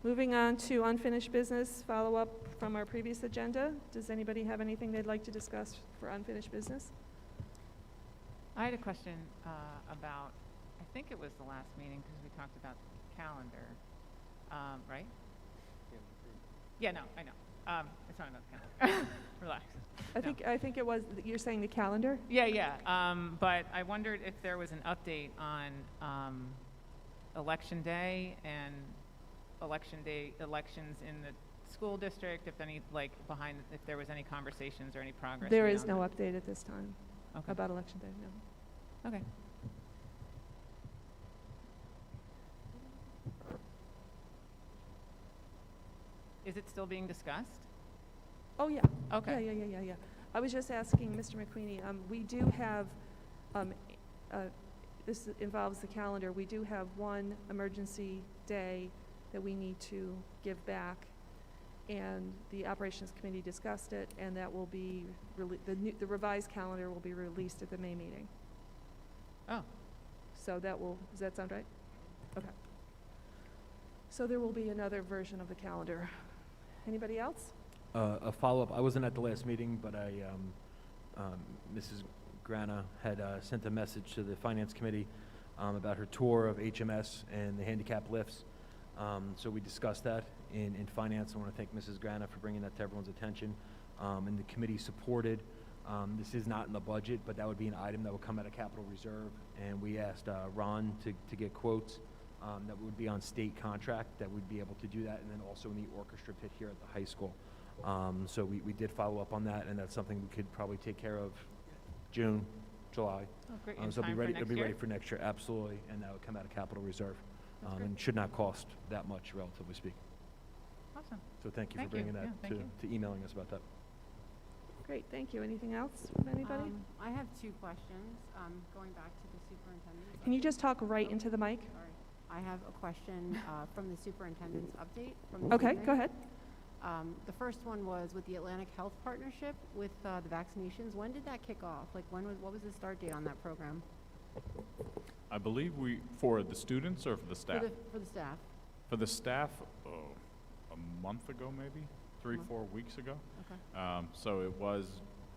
Moving on to unfinished business, follow-up from our previous agenda. Does anybody have anything they'd like to discuss for unfinished business? I had a question about, I think it was the last meeting, because we talked about the calendar, right? Yeah, no, I know. It's not about the calendar. Relax. I think it was, you're saying the calendar? Yeah. But I wondered if there was an update on Election Day and elections in the school district, if any, if there was any conversations or any progress. There is beyond no that. update at this time Okay. about Election Day, no. Okay. Is it still being discussed? Oh, yeah. Okay. Yeah. I was just asking Mr. McQueenie, we do have, this involves the calendar, we do have one emergency day that we need to give back, and the Operations Committee discussed it, and that will be, the revised calendar will be released at the May meeting. Oh, So that will, does that sound right? Okay. So there will be another version of the calendar. Anybody else? A follow-up, I wasn't at the last meeting, but Mrs. Grana had sent a message to the Finance Committee about her tour of HMS and the handicap lifts. So we discussed that in Finance. I want to thank Mrs. Grana for bringing that to everyone's attention. And the committee supported. This is not in the budget, but that would be an item that would come out of capital reserve. And we asked Ron to get quotes that would be on state contract, that would be able to do that, and then also in the orchestra pit here at the high school. So we did follow up on that, and that's something we could probably take care of June, July. oh great. So In it'll be time for ready. next It'll be year? ready for next year, absolutely, and that would come out of capital reserve, That's great. and should not cost that much, relatively speaking. Awesome. So thank you Thank for you. bringing that Yeah, thank you. to emailing us about that. Great, thank you. Anything else from anybody? I have two questions, going back to the superintendent. Can you just talk right into the mic? Sorry. I have a question from the superintendent's update from this Okay, evening. go ahead. The first one was with the Atlantic Health Partnership with the vaccinations. When did that kick off? Like, what was the start date on that program? I believe for the students or for the staff? For the staff. For the staff, a month ago maybe, 3-4 weeks ago. Okay. So it was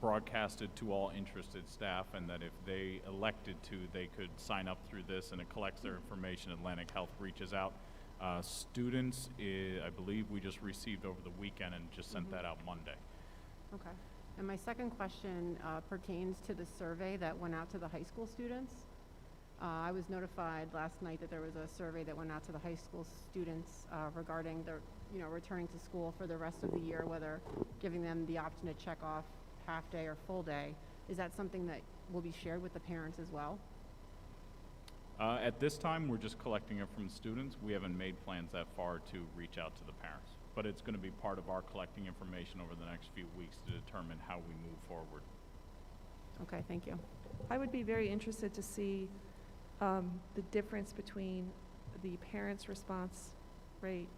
broadcasted to all interested staff, and that if they elected to, they could sign up through this, and it collects their information. Atlantic Health reaches out. Students, I believe we just received over the weekend and just sent that out Monday. Okay. And my second question pertains to the survey that went out to the high school students. I was notified last night that there was a survey that went out to the high school students regarding their, returning to school for the rest of the year, whether giving them the option to check off half day or full day. Is that something that will be shared with the parents as well? At this time, we're just collecting it from students. We haven't made plans that far to reach out to the parents, but it's going to be part of our collecting information over the next few weeks to determine how we move forward. Okay, thank you. I would be very interested to see the difference between the parents' response rate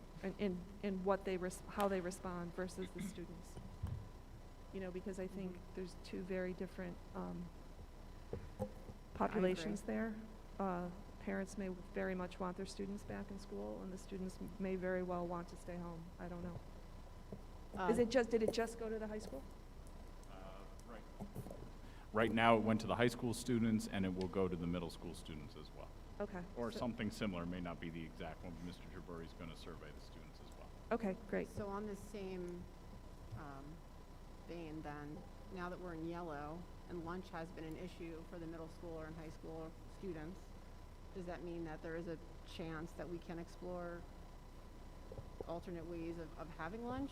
and what how they respond versus the students. Because I think there's two very different populations there. Parents may very much want their students back in school, and the students may very well want to stay home. I don't know. Did it just go to the high school? Right now, it went to the high school students, and it will go to the middle school students as well. Okay. Or so- something similar, may not be the exact one, but Mr. Jaburi is going to survey the students as well. Okay, great. So on the same vein then, now that we're in yellow and lunch has been an issue for the middle school and high school students, does that mean that there is a chance that we can explore alternate ways of having lunch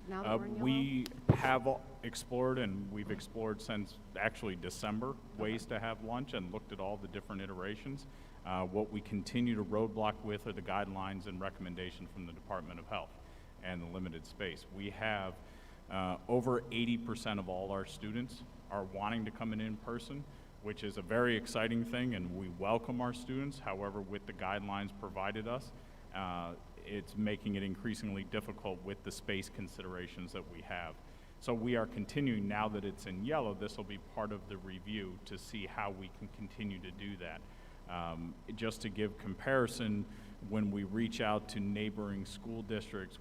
now that we're in yellow? We have explored, and we've explored since actually December, ways to have lunch and looked at all the different iterations. What we continue to roadblock with are the guidelines and recommendations from the Department of Health and the limited space. We have over 80% of all our students are wanting to come in person, which is a very exciting thing, and we welcome our students. However, with the guidelines provided us, it's making it increasingly difficult with the space considerations that we have. So we are continuing, now that it's in yellow, this will be part of the review to see how we can continue to do that. Just to give comparison, when we reach out to neighboring school districts,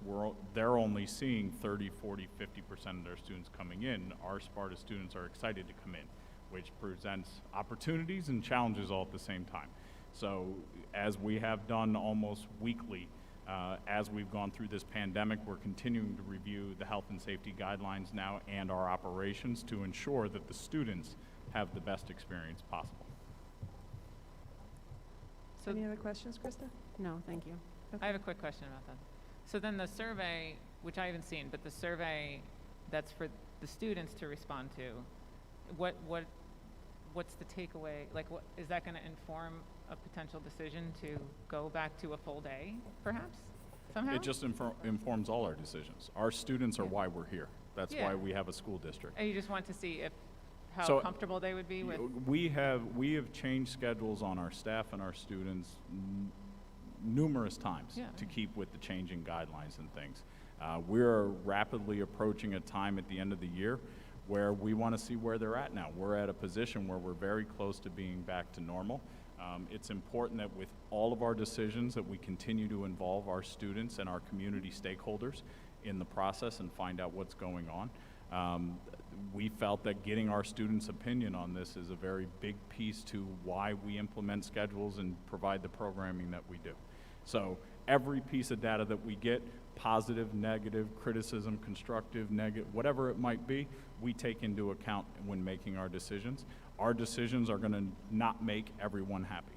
they're only seeing 30, 40, 50% of their students coming in. Our Sparta students are excited to come in, which presents opportunities and challenges all at the same time. So as we have done almost weekly, as we've gone through this pandemic, we're continuing to review the health and safety guidelines now and our operations to ensure that the students have the best experience possible. So Any other questions, Krista? No, thank you. I have a quick question about that. So then the survey, which I haven't seen, but the survey that's for the students to respond to, what's the takeaway? Like, what is that going to inform a potential decision to go back to a full day, perhaps, somehow? It just informs all our decisions. Our students are why we're here. That's Yeah. why we have a school district. And you just want to see how So, comfortable they would be with. We have changed schedules on our staff and our students numerous times Yeah. to keep with the changing guidelines and things. We're rapidly approaching a time at the end of the year where we want to see where they're at now. We're at a position where we're very close to being back to normal. It's important that with all of our decisions that we continue to involve our students and our community stakeholders in the process and find out what's going on. We felt that getting our students' opinion on this is a very big piece to why we implement schedules and provide the programming that we do. So every piece of data that we get, positive, negative, criticism, constructive, negative, whatever it might be, we take into account when making our decisions. Our decisions are going to not make everyone happy.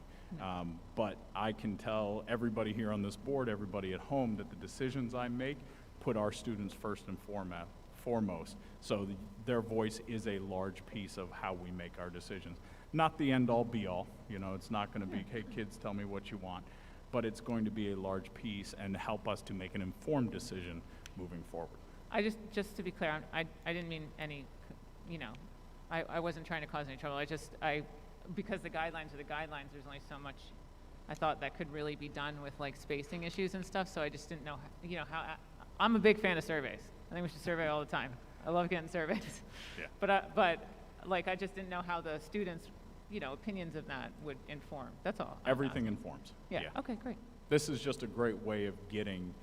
But I can tell everybody here on this board, everybody at home, that the decisions I make put our students first and foremost. So their voice is a large piece of how we make our decisions. Not the end-all, be-all. You know, it's not going to be, hey, kids, tell me what you want. But it's going to be a large piece and help us to make an informed decision moving forward. I just to be clear, I didn't mean any, I wasn't trying to cause any trouble. Because the guidelines are the guidelines, there's only so much I thought that could really be done with like spacing issues and stuff. So I just didn't know, how I'm a big fan of surveys. I think we should survey all the time. I love getting surveys. Yeah. But I just didn't know how the students, opinions of that would inform. That's all. I'm Everything asking. informs. Yeah. Okay, great. This is just a great way of getting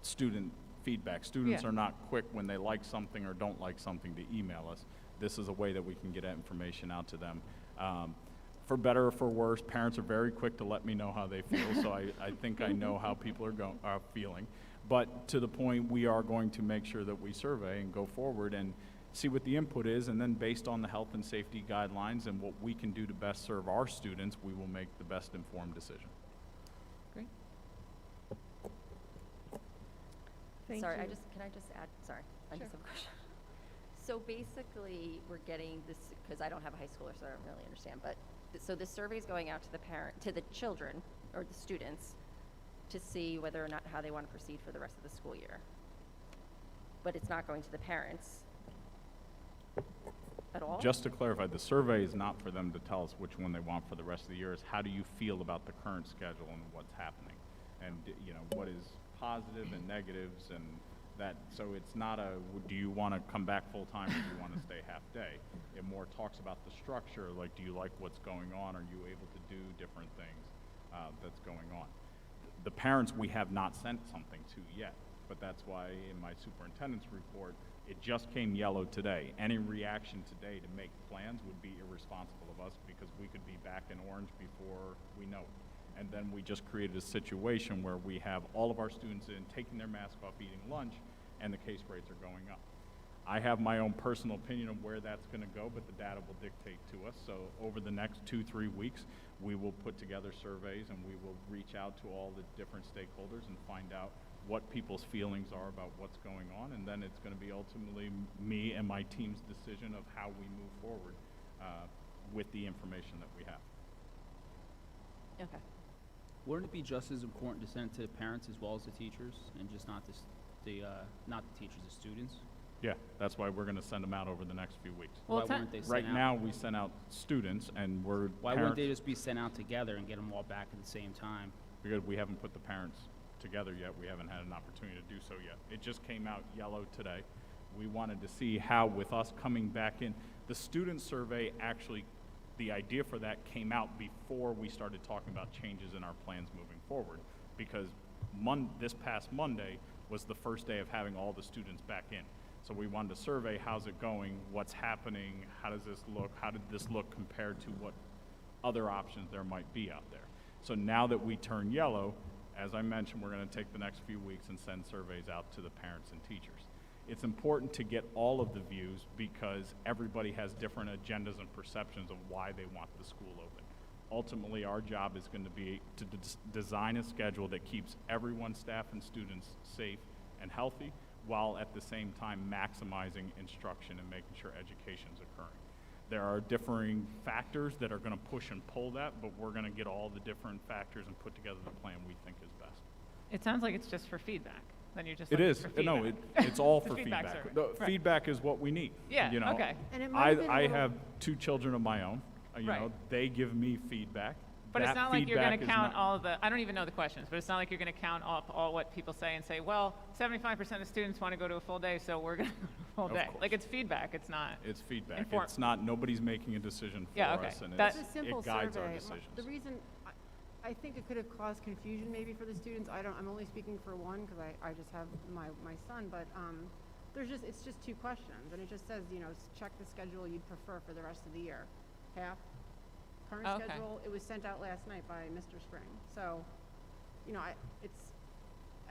student feedback. Students Yeah. are not quick when they like something or don't like something to email us. This is a way that we can get that information out to them. For better or for worse, parents are very quick to let me know how they feel, so I think I know how people are feeling. But to the point, we are going to make sure that we survey and go forward and see what the input is, and then based on the health and safety guidelines and what we can do to best serve our students, we will make the best informed decision. Great. Thank Sorry, you. can I just add, sorry, I Sure. just have a question. So basically, we're getting this, because I don't have a high schooler, so I don't really understand, but, so this survey is going out to the children, or the students, to see whether or not, how they want to proceed for the rest of the school year. But it's not going to the parents at all? Just to clarify, the survey is not for them to tell us which one they want for the rest of the year. It's how do you feel about the current schedule and what's happening? And, what is positive and negatives and that. So it's not do you want to come back full-time or do you want to stay half-day? It more talks about the structure, like do you like what's going on? Are you able to do different things that's going on? The parents we have not sent something to yet, but that's why in my superintendent's report, it just came yellow today. Any reaction today to make plans would be irresponsible of us because we could be back in orange before we know it. And then we just created a situation where we have all of our students in taking their mask off, eating lunch, and the case rates are going up. I have my own personal opinion of where that's going to go, but the data will dictate to us. So over the next 2-3 weeks, we will put together surveys and we will reach out to all the different stakeholders and find out what people's feelings are about what's going on, and then it's going to be ultimately me and my team's decision of how we move forward with the information that we have. Okay. Wouldn't it be just as important to send it to the parents as well as the teachers, and just not not the teachers, the students? Yeah, that's why we're going to send them out over the next few weeks. Well, Why it's not- weren't they sent Right out? now, we send out students, and Why wouldn't they just be sent out together and get them all back at the same time? Because we haven't put the parents together yet. We haven't had an opportunity to do so yet. It just came out yellow today. We wanted to see how, with us coming back in, the student survey actually the idea for that came out before we started talking about changes in our plans moving forward, because this past Monday was the first day of having all the students back in. So we wanted to survey, how's it going, what's happening, how does this look, how did this look compared to what other options there might be out there. So now that we turn yellow, as I mentioned, we're going to take the next few weeks and send surveys out to the parents and teachers. It's important to get all of the views because everybody has different agendas and perceptions of why they want the school open. Ultimately, our job is going to be to design a schedule that keeps everyone, staff and students, safe and healthy, while at the same time maximizing instruction and making sure education is occurring. There are differing factors that are going to push and pull that, but we're going to get all the different factors and put together the plan we think is best. It sounds like it's just for feedback. Then you're just It looking is. for feedback. No, it's all It's a for feedback feedback. survey. The Right. feedback is what we need. Yeah, you know? okay. And it might have been a I little- have 2 children of my own. You Right. know, they give me feedback. But it's That not like you're going to feedback is count not- all of the, I don't even know the questions, but it's not like you're going to count up all what people say and say, well, 75% of students want to go to a full day, so we're going to go to a full Of day. course. Like, it's feedback, it's not. It's feedback. Inform- It's not, nobody's making a decision for Yeah, okay. us, and That- It's a simple it guides survey. our decisions. The reason, I think it could have caused confusion maybe for the students. I'm only speaking for one because I just have my son, but it's just 2 questions. And it just says, check the schedule you'd prefer for the rest of the year. Half, current Okay. schedule, it was sent out last night by Mr. Spring. So,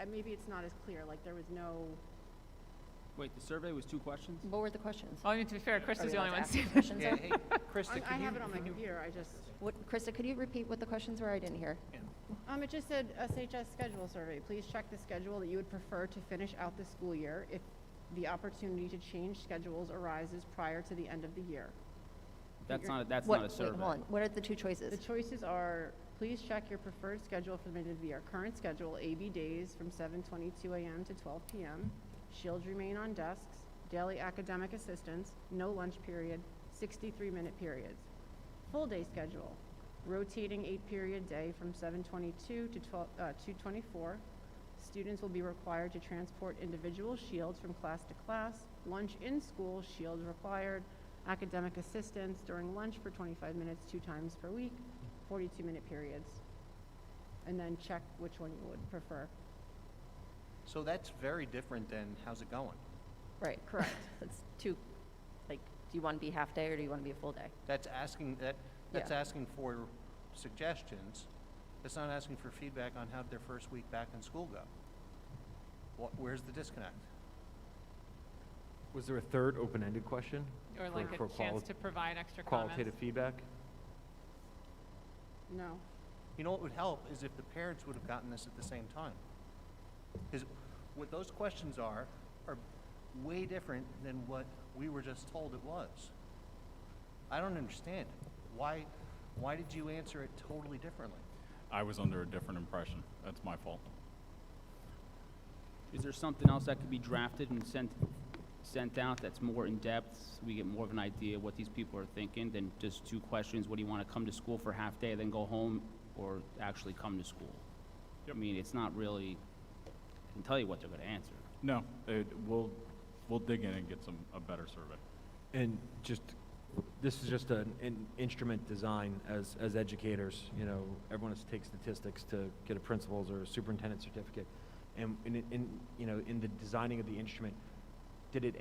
maybe it's not as clear, like there was no, Wait, the survey was 2 questions? What were the questions? Well, I mean, to be fair, Chris Are is we the only allowed one to seeing ask questions? Yeah, hey, Krista, I can you? have it on my computer, Krista, could you repeat what the questions were? I didn't hear. It just said SHS schedule survey. Please check the schedule that you would prefer to finish out the school year if the opportunity to change schedules arises prior to the end of the year. That's not a Wait, survey. hold on. What are the 2 The choices? choices are, please check your preferred schedule for the end of the year. Current schedule, AB days from 7:22 a.m. to 12 p.m. Shields remain on desks. Daily academic assistance, no lunch period, 63-minute periods. Full day schedule, rotating 8-period day from 7:22 to 2:24. Students will be required to transport individual shields from class to class. Lunch in school, shields required. Academic assistance during lunch for 25 minutes 2 times per week, 42-minute periods. And then check which one you would prefer. So that's very different than how's it going? Right, correct. That's 2, do you want to be half day or do you want to be a full day? That's asking asking for suggestions. It's not asking for feedback on how their first week back in school go. Where's the disconnect? Was there a third open-ended question? Or like for a chance to provide extra qualitative comments. feedback? No. You know what would help is if the parents would have gotten this at the same time. Because what those questions are way different than what we were just told it was. I don't understand it. Why did you answer it totally differently? I was under a different impression. That's my fault. Is there something else that could be drafted and sent out that's more in-depth, so we get more of an idea of what these people are thinking than just 2 questions? What do you want to come to school for half day, then go home, or actually come to school? Yep. I mean, it's not really, I can tell you what they're going to answer. No, we'll dig in and get a better survey. And this is just an instrument design as educators. Everyone has to take statistics to get a principal's or a superintendent certificate. And in the designing of the instrument, did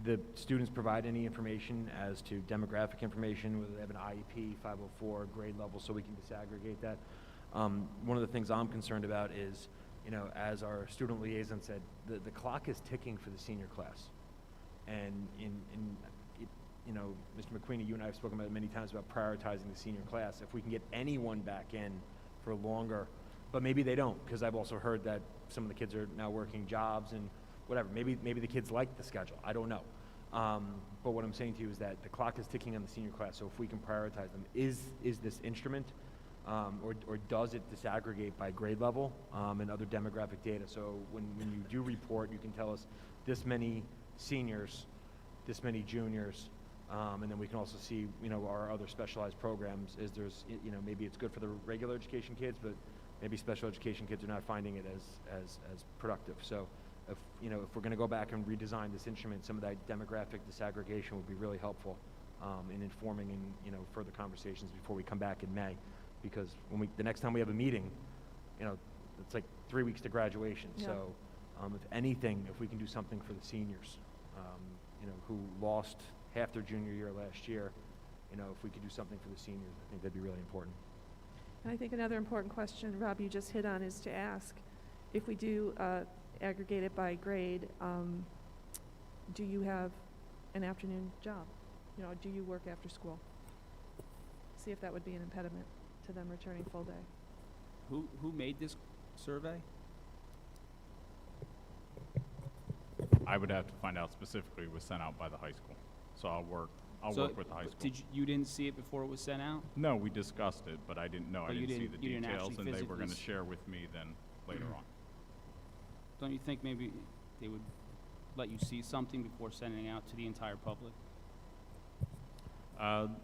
the students provide any information as to demographic information, whether they have an IEP, 504, grade level, so we can disaggregate that? One of the things I'm concerned about is, as our student liaison said, the clock is ticking for the senior class. And Mr. McQueenie, you and I have spoken about it many times about prioritizing the senior class. If we can get anyone back in for longer, but maybe they don't, because I've also heard that some of the kids are now working jobs and whatever. Maybe the kids like the schedule. I don't know. But what I'm saying to you is that the clock is ticking on the senior class. So if we can prioritize them, is this instrument, or does it disaggregate by grade level and other demographic data? So when you do report, you can tell us this many seniors, this many juniors, and then we can also see, our other specialized programs. Maybe it's good for the regular education kids, but maybe special education kids are not finding it as productive. So if we're going to go back and redesign this instrument, some of that demographic disaggregation would be really helpful in informing and, further conversations before we come back in May. Because the next time we have a meeting, it's like 3 weeks to graduation. Yeah. So, if anything, if we can do something for the seniors, who lost half their junior year last year, if we could do something for the seniors, I think that'd be really important. And I think another important question, Rob, you just hit on is to ask, if we do aggregate it by grade, do you have an afternoon job? Do you work after school? See if that would be an impediment to them returning full day. Who made this survey? I would have to find out specifically. It was sent out by the high school. So I'll work with the high school. You didn't see it before it was sent out? No, we discussed it, but I didn't know. But I you didn't see the didn't details, actually and they were going to physically share with me then later on. Don't you think maybe they would let you see something before sending it out to the entire public?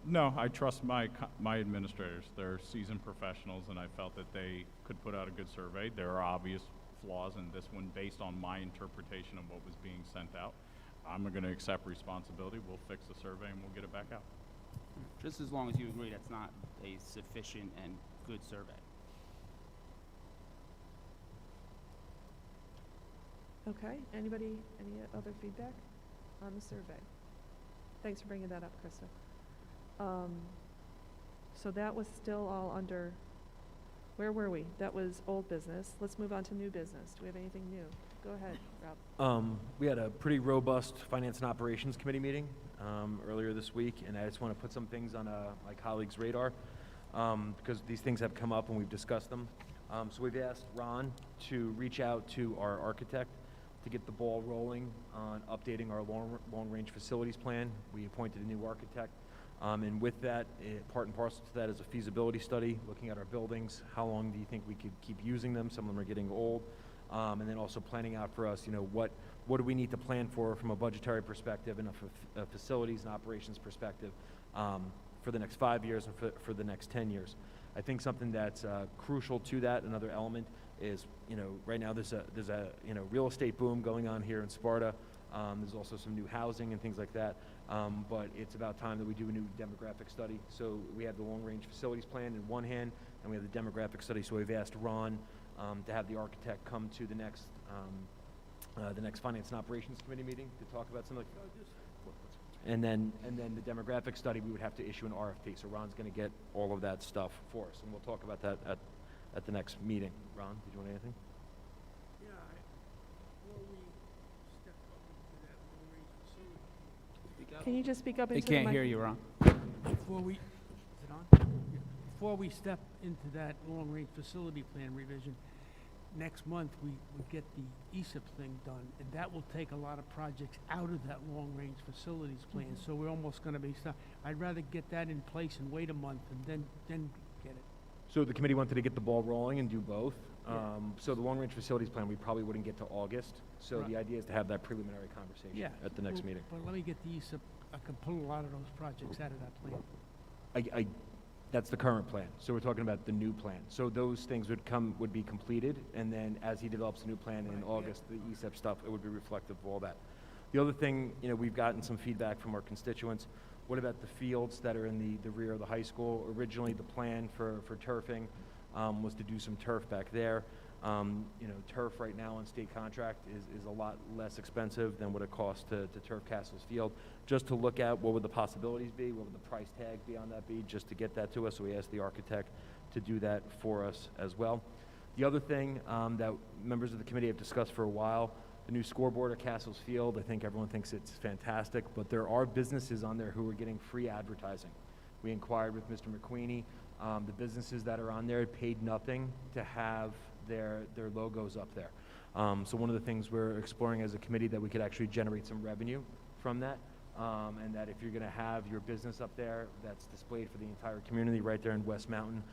No, I trust my administrators. They're seasoned professionals, and I felt that they could put out a good survey. There are obvious flaws in this one based on my interpretation of what was being sent out. I'm going to accept responsibility. We'll fix the survey, and we'll get it back out. Just as long as you agree that's not a sufficient and good survey. Okay, any other feedback on the survey? Thanks for bringing that up, Krista. So that was still all under, where were we? That was old business. Let's move on to new business. Do we have anything new? Go ahead, Rob. We had a pretty robust Finance and Operations Committee meeting earlier this week, and I just want to put some things on my colleagues' radar because these things have come up and we've discussed them. So we've asked Ron to reach out to our architect to get the ball rolling on updating our long-range facilities plan. We appointed a new architect. And with that, part and parcel to that is a feasibility study, looking at our buildings. How long do you think we could keep using them? Some of them are getting old. And then also planning out for us, what do we need to plan for from a budgetary perspective and a facilities and operations perspective for the next 5 years and for the next 10 years. I think something that's crucial to that, another element, is, right now there's a real estate boom going on here in Sparta. There's also some new housing and things like that. But it's about time that we do a new demographic study. So we have the long-range facilities plan in one hand, and we have the demographic study. So we've asked Ron to have the architect come to the next Finance and Operations Committee meeting to talk about something. And then the demographic study, we would have to issue an RFP. So Ron's going to get all of that stuff for us, and we'll talk about that at the next meeting. Ron, did you want anything? Yeah, before we step up into that long-range facility. Can you just speak up They into the can't mic? hear you, Ron. Before we, is it on? Yeah. Before we step into that long-range facility plan revision, next month we get the ESIP thing done, and that will take a lot of projects out of that long-range facilities plan. So we're almost going to be stuck. I'd rather get that in place and wait a month and then get it. So the committee wanted to get the ball rolling and do both. Yeah. So the long-range facilities plan, we probably wouldn't get to August. So Right. the idea is to have that preliminary conversation at the next well, meeting. But let me get the ESIP. I can pull a lot of those projects out of that plan. That's the current plan. So we're talking about the new plan. So those things would be completed, and then as he develops a new plan in Right, yeah. August, the ESEP stuff, it would be reflective of all that. The other thing, we've gotten some feedback from our constituents. What about the fields that are in the rear of the high school? Originally, the plan for turfing was to do some turf back there. Turf right now on state contract is a lot less expensive than what it costs to turf Castles Field. Just to look at what would the possibilities be, what would the price tag be on that be, just to get that to us. So we asked the architect to do that for us as well. The other thing that members of the committee have discussed for a while, the new scoreboard at Castles Field. I think everyone thinks it's fantastic, but there are businesses on there who are getting free advertising. We inquired with Mr. McQueenie. The businesses that are on there paid nothing to have their logos up there. So one of the things we're exploring as a committee that we could actually generate some revenue from that, and that if you're going to have your business up there that's displayed for the entire community right there in West Mountain,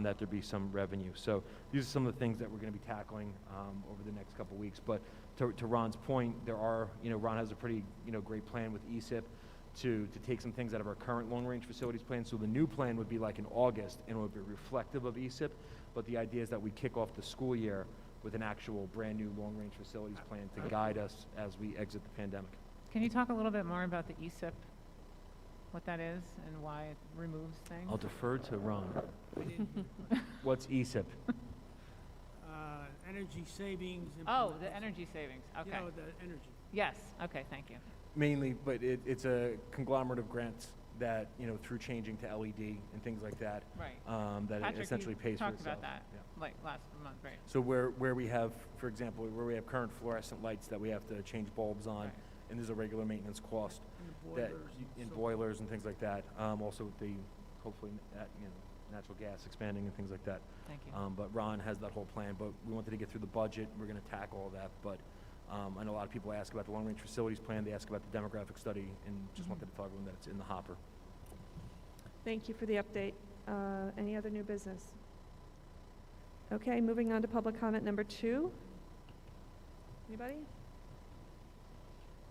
that there be some revenue. So these are some of the things that we're going to be tackling over the next couple weeks. But to Ron's point, there are, Ron has a pretty, great plan with ESIP to take some things out of our current long-range facilities plan. So the new plan would be like in August, and it would be reflective of ESIP. But the idea is that we kick off the school year with an actual brand-new long-range facilities plan to guide us as we exit the pandemic. Can you talk a little bit more about the ESIP what that is and why it removes things? I'll defer to Ron. I didn't, What's ESIP? energy savings. Oh, the implementation. energy savings, okay. You know, the energy. Yes, okay, thank you. Mainly, but it's a conglomerate of grants that, through changing to LED and things like that, Right. that it Patrick, essentially you pays for talked itself. about that, Yeah. like last month, right? So where we have, for example, where we have current fluorescent lights that we have to change bulbs on, Right. and there's a regular maintenance cost And the that, boilers. in so- boilers and things like that. Also with the, hopefully, natural gas expanding and things like that. Thank you. But Ron has that whole plan, but we wanted to get through the budget. We're gonna tackle all that, but I know a lot of people ask about the long-range facilities plan, they ask about the demographic study, and just wanted to tell everyone that it's in the hopper. Thank you for the update. Any other new business? Okay, moving on to public comment number 2. Anybody?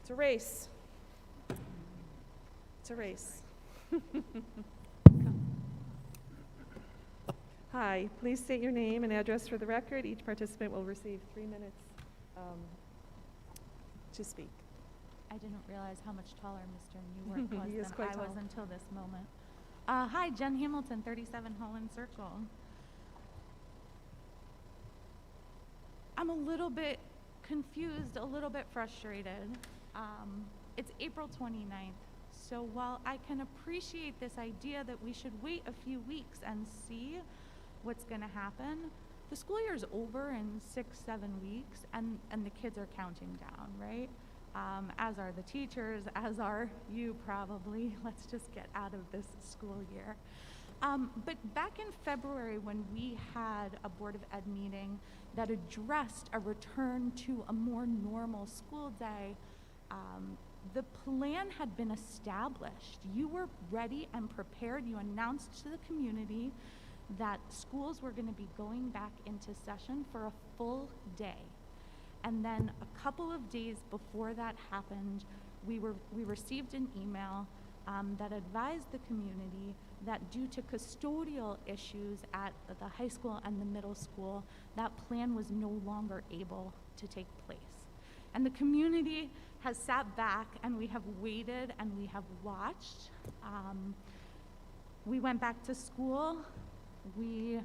It's a race. It's a race. Hi, please state your name and address for the record. Each participant will receive 3 minutes to speak. I didn't realize how much taller Mr. Newark was He is than quite I was tall. until this moment. Hi, Jen Hamilton, 37 Holland Circle. I'm a little bit confused, a little bit frustrated. It's April 29th, so while I can appreciate this idea that we should wait a few weeks and see what's going to happen, the school year is over in 6-7 weeks, and the kids are counting down, right? As are the teachers, as are you probably. Let's just get out of this school year. But back in February, when we had a Board of Ed meeting that addressed a return to a more normal school day, the plan had been established. You were ready and prepared. You announced to the community that schools were going to be going back into session for a full day. And then a couple of days before that happened, we received an email that advised the community that due to custodial issues at the high school and the middle school, that plan was no longer able to take place. And the community has sat back and we have waited and we have watched. We went back to school. We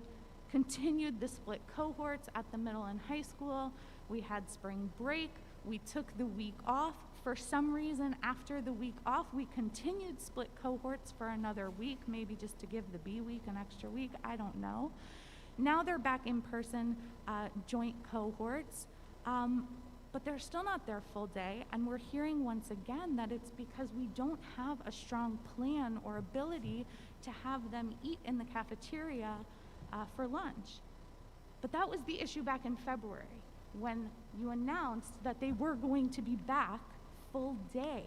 continued the split cohorts at the middle and high school. We had spring break. We took the week off. For some reason, after the week off, we continued split cohorts for another week, maybe just to give the B week an extra week, I don't know. Now they're back in person, joint cohorts, but they're still not their full day, and we're hearing once again that it's because we don't have a strong plan or ability to have them eat in the cafeteria for lunch. But that was the issue back in February, when you announced that they were going to be back full day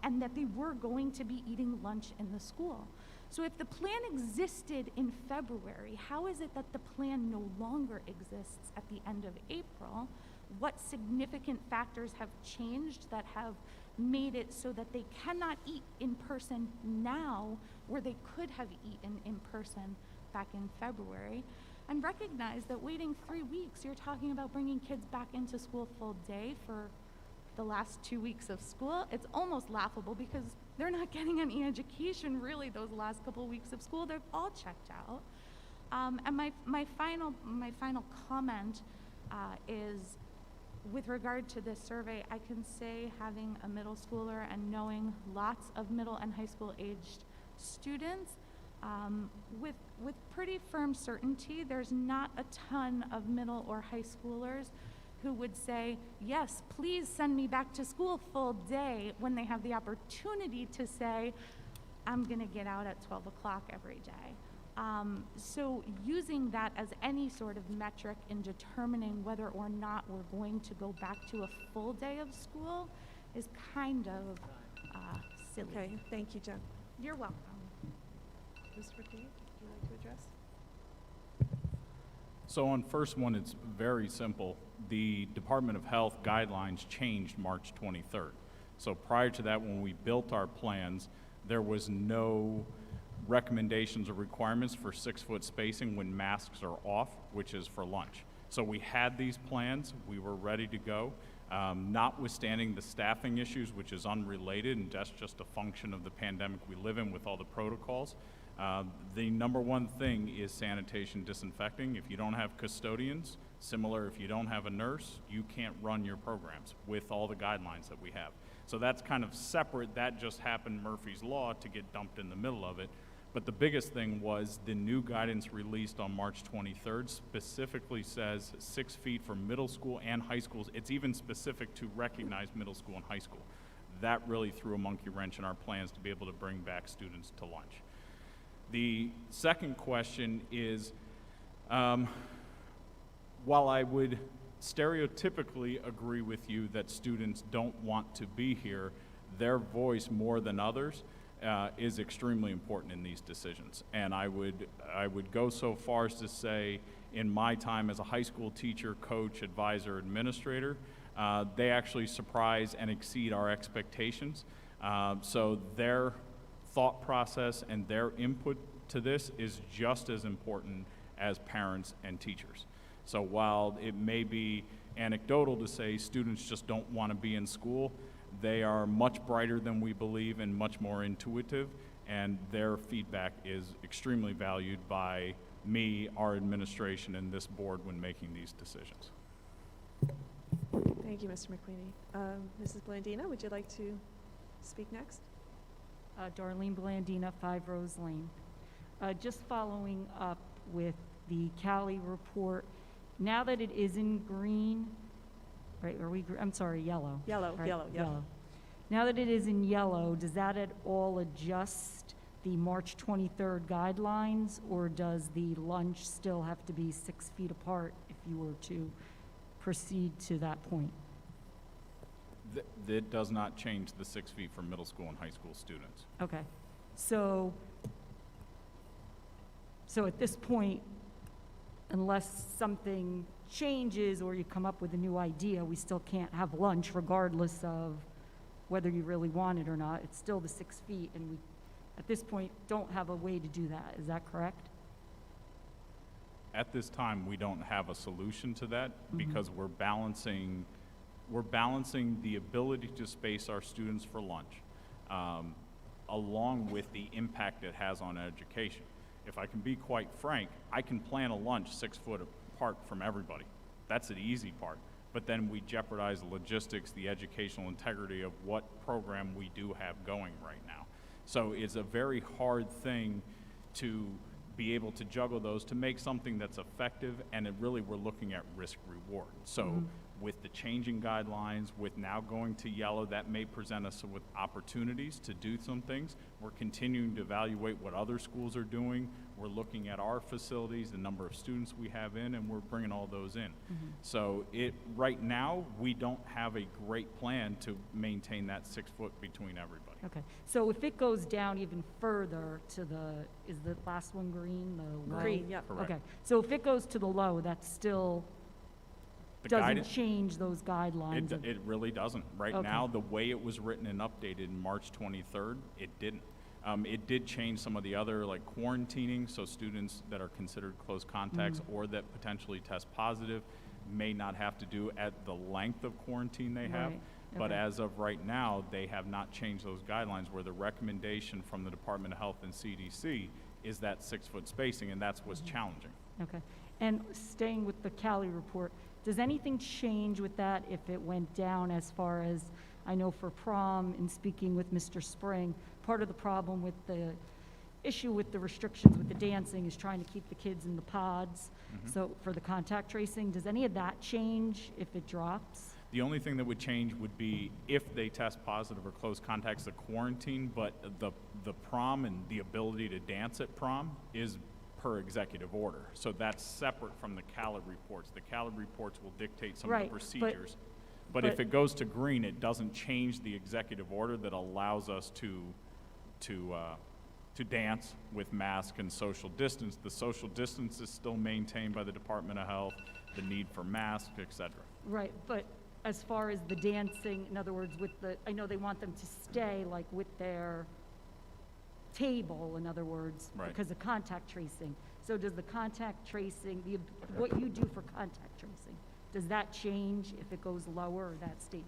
and that they were going to be eating lunch in the school. So if the plan existed in February, how is it that the plan no longer exists at the end of April? What significant factors have changed that have made it so that they cannot eat in person now where they could have eaten in person back in February? And recognize that waiting 3 weeks, you're talking about bringing kids back into school full day for the last 2 weeks of school. It's almost laughable because they're not getting any education really those last couple weeks of school. They've all checked out. And my final comment is with regard to this survey. I can say, having a middle schooler and knowing lots of middle and high school aged students, with pretty firm certainty, there's not a ton of middle or high schoolers who would say, yes, please send me back to school full day, when they have the opportunity to say, I'm gonna get out at 12 o'clock every day. So using that as any sort of metric in determining whether or not we're going to go back to a full day of school is kind of silly. Okay, thank you, Jen. You're welcome. Mr. McKee, would you like to address? So on first one, it's very simple. The Department of Health guidelines changed March 23rd. So prior to that, when we built our plans, there was no recommendations or requirements for 6-foot spacing when masks are off, which is for lunch. So we had these plans, we were ready to go. Notwithstanding the staffing issues, which is unrelated, and that's just a function of the pandemic we live in with all the protocols, the number one thing is sanitation, disinfecting. If you don't have custodians, similar, if you don't have a nurse, you can't run your programs with all the guidelines that we have. So that's kind of separate. That just happened, Murphy's Law, to get dumped in the middle of it. But the biggest thing was the new guidance released on March 23rd specifically says 6 feet for middle school and high schools. It's even specific to recognize middle school and high school. That really threw a monkey wrench in our plans to be able to bring back students to lunch. The second question is, while I would stereotypically agree with you that students don't want to be here, their voice more than others is extremely important in these decisions. And I would go so far as to say, in my time as a high school teacher, coach, advisor, administrator, they actually surprise and exceed our expectations. So their thought process and their input to this is just as important as parents and teachers. So while it may be anecdotal to say students just don't want to be in school, they are much brighter than we believe and much more intuitive, and their feedback is extremely valued by me, our administration, and this board when making these decisions. Thank you, Mr. McQueenie. Mrs. Blandina, would you like to speak next? Darlene Blandina, 5 Rose Lane. Just following up with the Cali report, now that it is in green, right, I'm sorry, yellow. Yellow, Right, yellow. Now that it is in yellow, does that at all adjust the March 23rd guidelines, or does the lunch still have to be 6 feet apart if you were to proceed to that point? That does not change the 6 feet for middle school and high school students. Okay, so at this point, unless something changes or you come up with a new idea, we still can't have lunch regardless of whether you really want it or not. It's still the 6 feet, and we, at this point, don't have a way to do that. Is that correct? At this time, we don't have a solution to that because we're balancing the ability to space our students for lunch along with the impact it has on education. If I can be quite frank, I can plan a lunch 6 foot apart from everybody. That's the easy part. But then we jeopardize the logistics, the educational integrity of what program we do have going right now. So it's a very hard thing to be able to juggle those to make something that's effective, and it really, we're looking at risk reward. So with the changing guidelines, with now going to yellow, that may present us with opportunities to do some things. We're continuing to evaluate what other schools are doing. We're looking at our facilities, the number of students we have in, and we're bringing all those in. So right now, we don't have a great plan to maintain that 6 foot between everybody. Okay, so if it goes down even further to is the last one green, the low? Green, yep. Correct. Okay, so if it goes to the low, that still The doesn't guidance- change those guidelines? It really doesn't. Right Okay. now, the way it was written and updated in March 23rd, it didn't. It did change some of the other, like quarantining, so students that are considered close contacts or that potentially test positive may not have to do at the length of quarantine they have. Right. But Okay. as of right now, they have not changed those guidelines, where the recommendation from the Department of Health and CDC is that 6 foot spacing, and that's what's challenging. Okay, and staying with the Cali report, does anything change with that if it went down as far as, I know for prom, in speaking with Mr. Spring, part of the problem with the issue with the restrictions with the dancing is trying to keep the kids in the pods. So for the contact tracing, does any of that change if it drops? The only thing that would change would be if they test positive or close contacts, the quarantine, but the prom and the ability to dance at prom is per executive order. So that's separate from the CALA reports. The CALA reports will dictate some of Right, the but- procedures. But if it goes to green, it doesn't change the executive order that allows us to dance with mask and social distance. The social distance is still maintained by the Department of Health, the need for masks, et cetera. Right, but as far as the dancing, in other words, I know they want them to stay like with their table, in other words, Right. because of contact tracing. So does the contact tracing, what you do for contact tracing, Does that change if it goes lower or that stays?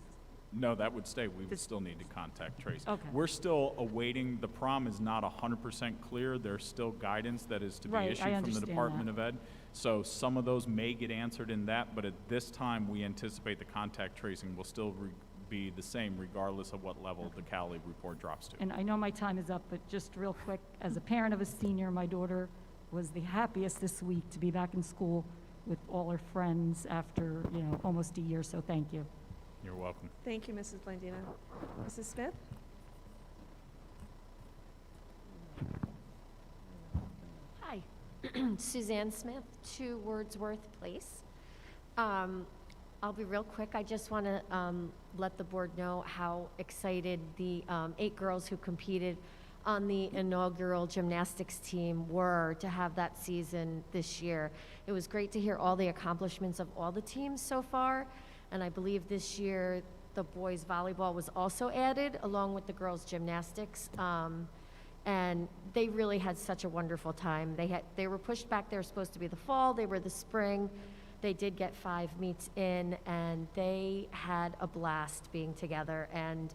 No, that would stay. We would This- still need to contact Trace. Okay. We're still awaiting, the prom is not 100% clear. There's still guidance that is to be Right, I issued from the understand Department that. of Ed. So some of those may get answered in that, but at this time, we anticipate the contact tracing will still be the same regardless of what level the Cali report drops to. And I know my time is up, but just real quick, as a parent of a senior, my daughter was the happiest this week to be back in school with all her friends after, almost a year, so thank you. You're welcome. Thank you, Mrs. Blandino. Mrs. Smith? Hi, Suzanne Smith, 2 Wordsworth Place. I'll be real quick. I just want to let the board know how excited the 8 girls who competed on the inaugural gymnastics team were to have that season this year. It was great to hear all the accomplishments of all the teams so far, and I believe this year the boys volleyball was also added along with the girls gymnastics. And they really had such a wonderful time. They were pushed back. They were supposed to be the fall. They were the spring. They did get 5 meets in, and they had a blast being together. And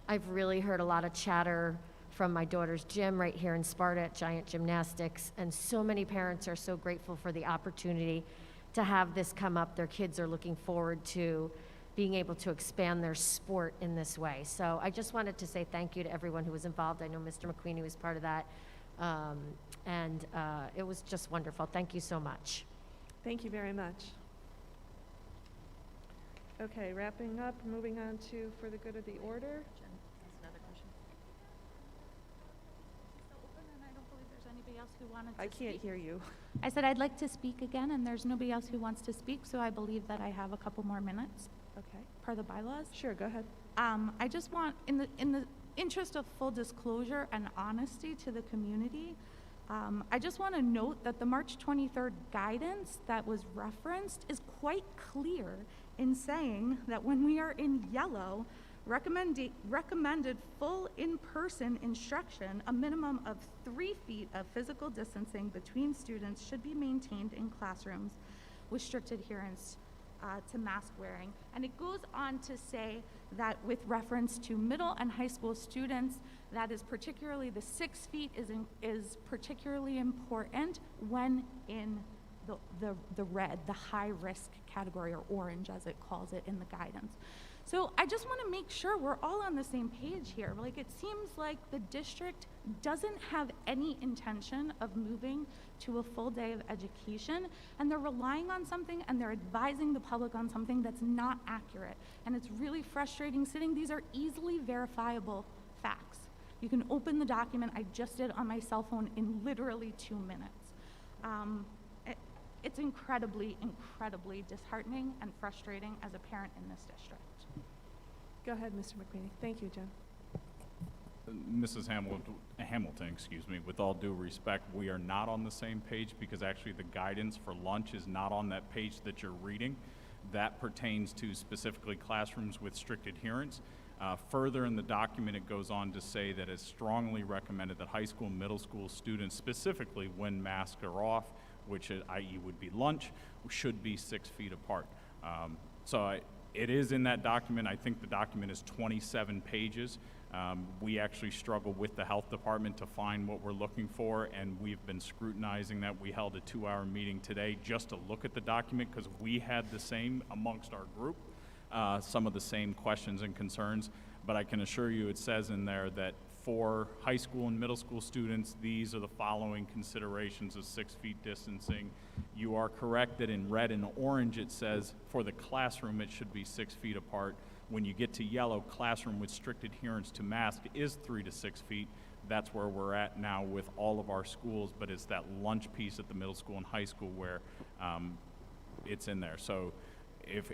I've really heard a lot of chatter from my daughter's gym right here in Sparta at Giant Gymnastics, and so many parents are so grateful for the opportunity to have this come up. Their kids are looking forward to being able to expand their sport in this way. So I just wanted to say thank you to everyone who was involved. I know Mr. McQueenie was part of that, and it was just wonderful. Thank you so much. Thank you very much. Okay, wrapping up, moving on to for the good of the order. Jen, that's another question. I don't believe there's anybody else who wanted to I speak. can't hear you. I said I'd like to speak again, and there's nobody else who wants to speak, so I believe that I have a couple more minutes Okay, per the bylaws. sure, go ahead. I just want, in the interest of full disclosure and honesty to the community, I just want to note that the March 23rd guidance that was referenced is quite clear in saying that when we are in yellow, recommended full in-person instruction, a minimum of 3 feet of physical distancing between students should be maintained in classrooms with strict adherence to mask wearing. And it goes on to say that with reference to middle and high school students, that is particularly the 6 feet is particularly important when in the red, the high risk category, or orange as it calls it in the guidance. So I just want to make sure we're all on the same page here. Like, it seems like the district doesn't have any intention of moving to a full day of education, and they're relying on something and they're advising the public on something that's not accurate. And it's really frustrating sitting. These are easily verifiable facts. You can open the document. I just did on my cell phone in literally 2 minutes. It's incredibly, incredibly disheartening and frustrating as a parent in this district. Go ahead, Mr. McQueenie. Thank you, Jen. Mrs. Hamilton, with all due respect, we are not on the same page because actually the guidance for lunch is not on that page that you're reading. That pertains to specifically classrooms with strict adherence. Further in the document, it goes on to say that it's strongly recommended that high school and middle school students, specifically when masks are off, which i.e. would be lunch, should be 6 feet apart. It is in that document. I think the document is 27 pages. We actually struggle with the health department to find what we're looking for, and we've been scrutinizing that. We held a 2-hour meeting today just to look at the document because we had the same amongst our group, some of the same questions and concerns. But I can assure you it says in there that for high school and middle school students, these are the following considerations of 6 feet distancing. You are correct that in red and orange it says for the classroom it should be 6 feet apart. When you get to yellow, classroom with strict adherence to mask is 3 to 6 feet. That's where we're at now with all of our schools, but it's that lunch piece at the middle school and high school where it's in there. So if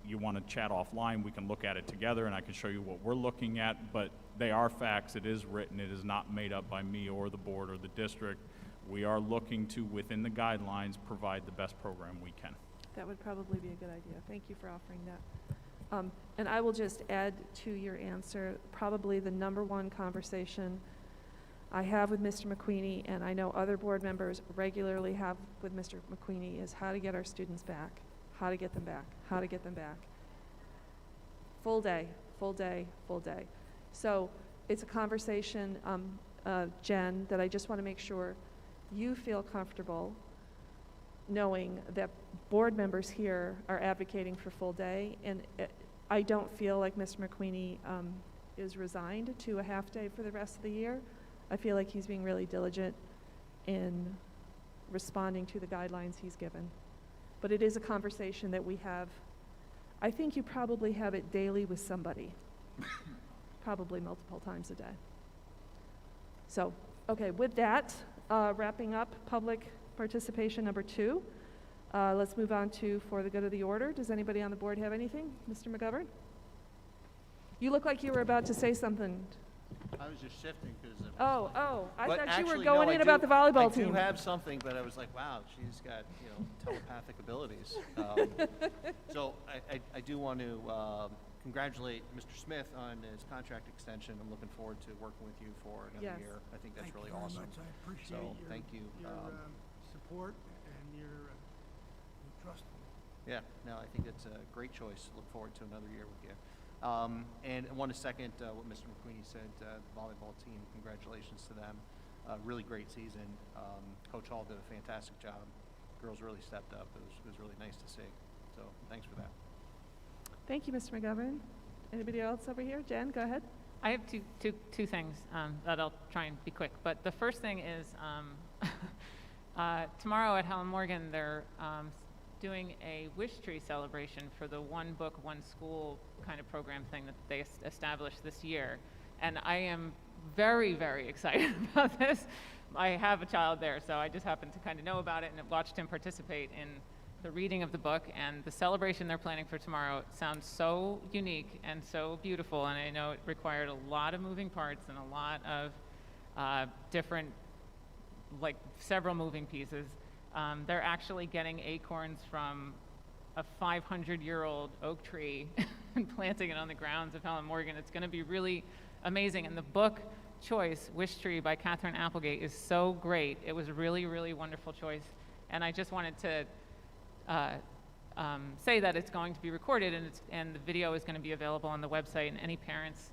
you want to chat offline, we can look at it together and I can show you what we're looking at, but they are facts. It is written. It is not made up by me or the board or the district. We are looking to, within the guidelines, provide the best program we can. That would probably be a good idea. Thank you for offering that. And I will just add to your answer, probably the #1 conversation I have with Mr. McQueenie, and I know other board members regularly have with Mr. McQueenie, is how to get our students back. how to get them back, how to get them back. Full day, full day, full day. So it's a conversation, Jen, that I just want to make sure you feel comfortable knowing that board members here are advocating for full day, and I don't feel like Mr. McQueenie is resigned to a half day for the rest of the year. I feel like he's being really diligent in responding to the guidelines he's given. But it is a conversation that we have. I think you probably have it daily with somebody, probably multiple times a day. So, okay, with that, wrapping up public participation number 2, let's move on to for the good of the order. Does anybody on the board have anything? Mr. McGovern? You look like you were about to say something. I was just shifting because I but thought you actually, were going no, in about the volleyball I team. do have something, but I was like, wow, she's got, telepathic abilities. So I do want to congratulate Mr. Smith on his contract extension. I'm looking forward to working with you for another year. I think that's really awesome. I appreciate your, thank you. your support and your trust. Yeah, no, I think it's a great choice. Look forward to another year with you. And I want to second what Mr. McQueenie said, the volleyball team, congratulations to them. Really great season. Coach Hall did a fantastic job. Girls really stepped up. It was really nice to see. So thanks for that. Thank you, Mr. McGovern. Anybody else over here? Jen, go ahead. I have two things that I'll try and be quick. But the first thing is tomorrow at Helen Morgan, they're doing a wish tree celebration for the one book, one school kind of program thing that they established this year. And I am very, very excited about this. I have a child there, so I just happened to kind of know about it and have watched him participate in the reading of the book, and the celebration they're planning for tomorrow sounds so unique and so beautiful, and I know it required a lot of moving parts and a lot of different, like several moving pieces. They're actually getting acorns from a 500-year-old oak tree and planting it on the grounds of Helen Morgan. It's going to be really amazing, and the book choice, Wish Tree by Catherine Applegate, is so great. It was a really, really wonderful choice, and I just wanted to say that it's going to be recorded, and the video is going to be available on the website, and any parents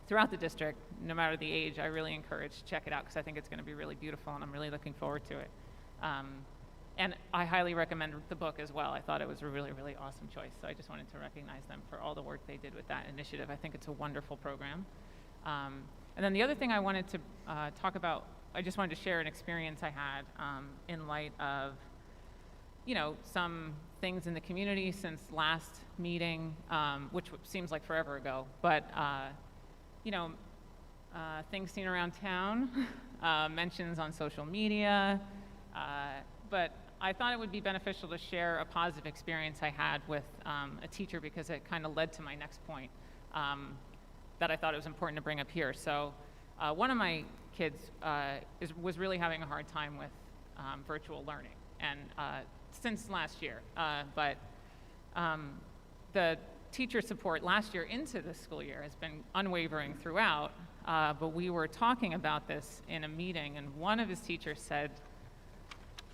throughout the district, no matter the age, I really encourage to check it out because I think it's going to be really beautiful, and I'm really looking forward to it. And I highly recommend the book as well. I thought it was a really, really awesome choice, so I just wanted to recognize them for all the work they did with that initiative. I think it's a wonderful program. And then the other thing I wanted to talk about, I just wanted to share an experience I had in light of some things in the community since last meeting, which seems like forever ago, but things seen around town, mentions on social media, but I thought it would be beneficial to share a positive experience I had with a teacher because it kind of led to my next point that I thought it was important to bring up here. So one of my kids was really having a hard time with virtual learning, and since last year, but the teacher support last year into this school year has been unwavering throughout, but we were talking about this in a meeting, and one of his teachers said,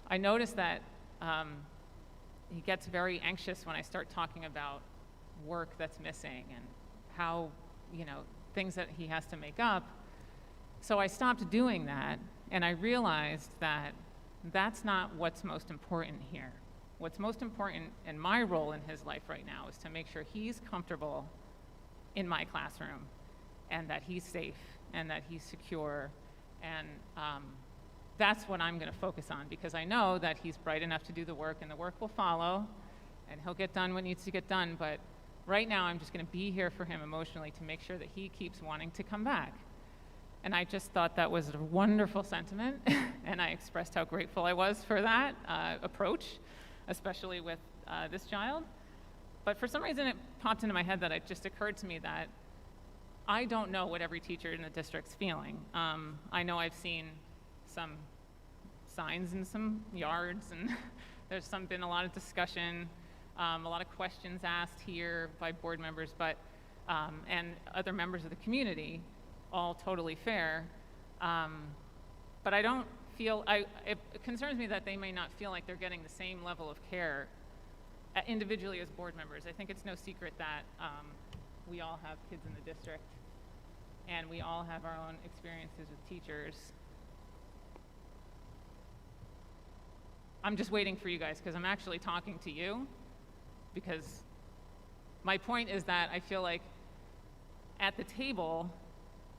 I noticed that he gets very anxious when I start talking about work that's missing and how, things that he has to make up. So I stopped doing that, and I realized that that's not what's most important here. What's most important in my role in his life right now is to make sure he's comfortable in my classroom and that he's safe and that he's secure. And that's what I'm going to focus on because I know that he's bright enough to do the work and the work will follow and he'll get done what needs to get done. But right now I'm just going to be here for him emotionally to make sure that he keeps wanting to come back. And I just thought that was a wonderful sentiment, and I expressed how grateful I was for that approach, especially with this child. But for some reason, it popped into my head that it just occurred to me that I don't know what every teacher in the district's feeling. I know I've seen some signs in some yards, and there's been a lot of discussion, a lot of questions asked here by board members, but and other members of the community. All totally fair, but I don't feel, it concerns me that they may not feel like they're getting the same level of care individually as board members. I think it's no secret that we all have kids in the district, and we all have our own experiences with teachers. I'm just waiting for you guys because I'm actually talking to you, because my point is that I feel like at the table,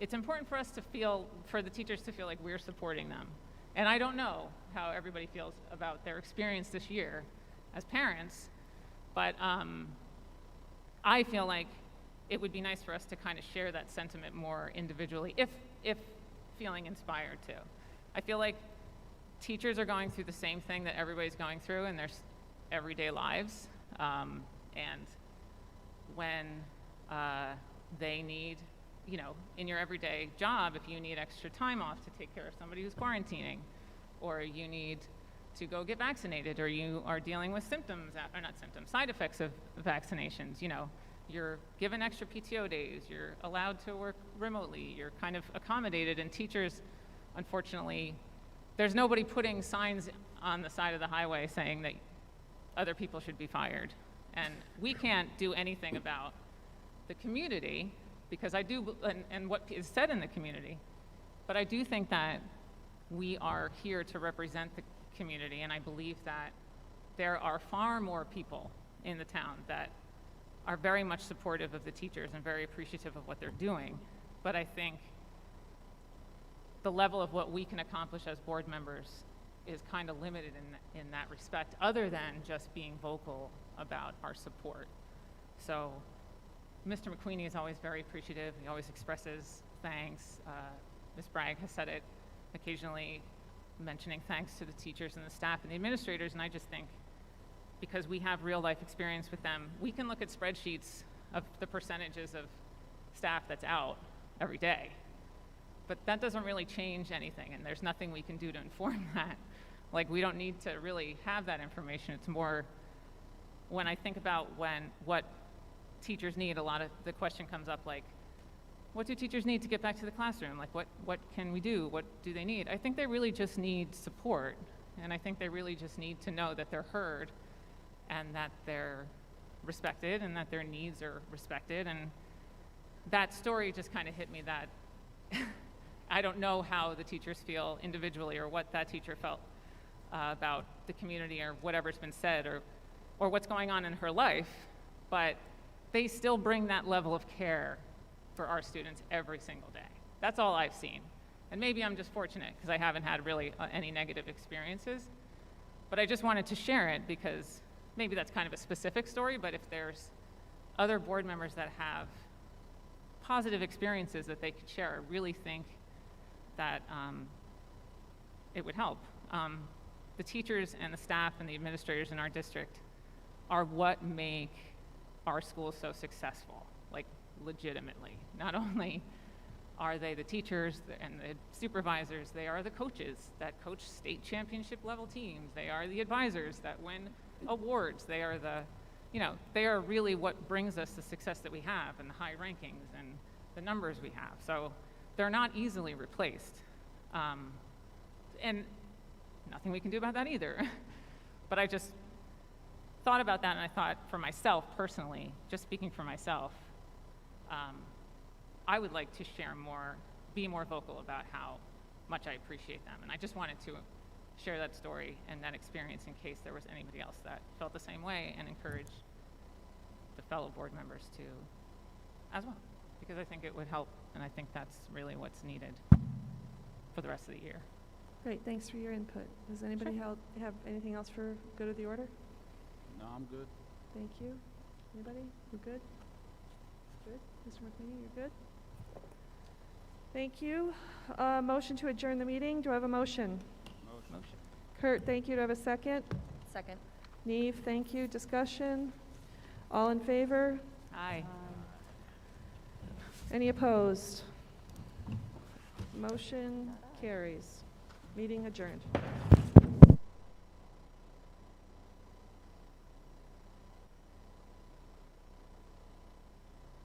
it's important for us to feel, for the teachers to feel like we're supporting them. And I don't know how everybody feels about their experience this year as parents, but I feel like it would be nice for us to kind of share that sentiment more individually, if feeling inspired to. I feel like teachers are going through the same thing that everybody's going through in their everyday lives, and when they need, you know, in your everyday job, if you need extra time off to take care of somebody who's quarantining, or you need to go get vaccinated, or you are dealing with symptoms, or not symptoms, side effects of vaccinations, you know, you're given extra PTO days, you're allowed to work remotely, you're kind of accommodated, and teachers, unfortunately, there's nobody putting signs on the side of the highway saying that other people should be fired. And we can't do anything about the community, because I do, and what is said in the community, but I do think that we are here to represent the community, and I believe that there are far more people in the town that are very much supportive of the teachers and very appreciative of what they're doing. But I think the level of what we can accomplish as board members is kind of limited in that respect, other than just being vocal about our support. So Mr. McQueenie is always very appreciative. He always expresses thanks. Ms. Bragg has said it occasionally, mentioning thanks to the teachers and the staff and the administrators, and I just think because we have real life experience with them, we can look at spreadsheets of the percentages of staff that's out every day. But that doesn't really change anything, and there's nothing we can do to inform that. Like, we don't need to really have that information. It's more, when I think about what teachers need, a lot of the question comes up like, what do teachers need to get back to the classroom? Like, what can we do? What do they need? I think they really just need support, and I think they really just need to know that they're heard and that they're respected and that their needs are respected. And that story just kind of hit me that I don't know how the teachers feel individually, or what that teacher felt about the community, or whatever's been said, or what's going on in her life, but they still bring that level of care for our students every single day. That's all I've seen. And maybe I'm just fortunate because I haven't had really any negative experiences, but I just wanted to share it because maybe that's kind of a specific story, but if there's other board members that have positive experiences that they could share, I really think that it would help. The teachers and the staff and the administrators in our district are what make our schools so successful, like legitimately. Not only are they the teachers and the supervisors, they are the coaches that coach state championship level teams. They are the advisors that win awards. They are they are really what brings us the success that we have, and the high rankings and the numbers we have. So they're not easily replaced. And nothing we can do about that either. But I just thought about that, and I thought for myself personally, just speaking for myself, I would like to share more, be more vocal about how much I appreciate them. And I just wanted to share that story and that experience in case there was anybody else that felt the same way, and encourage the fellow board members to as well, because I think it would help, and I think that's really what's needed for the rest of the year. Great, thanks for your input. Does anybody have anything else for good of the order? No, I'm good. Thank you. Anybody? We're good? Good? Mr. McQueenie, you're good? Thank you. Motion to adjourn the meeting. Do I have a motion? Motion. Kurt, thank you. Do I have a second? Second. Neve, thank you. Discussion? All in favor? Aye. Any opposed? Motion carries. Meeting adjourned.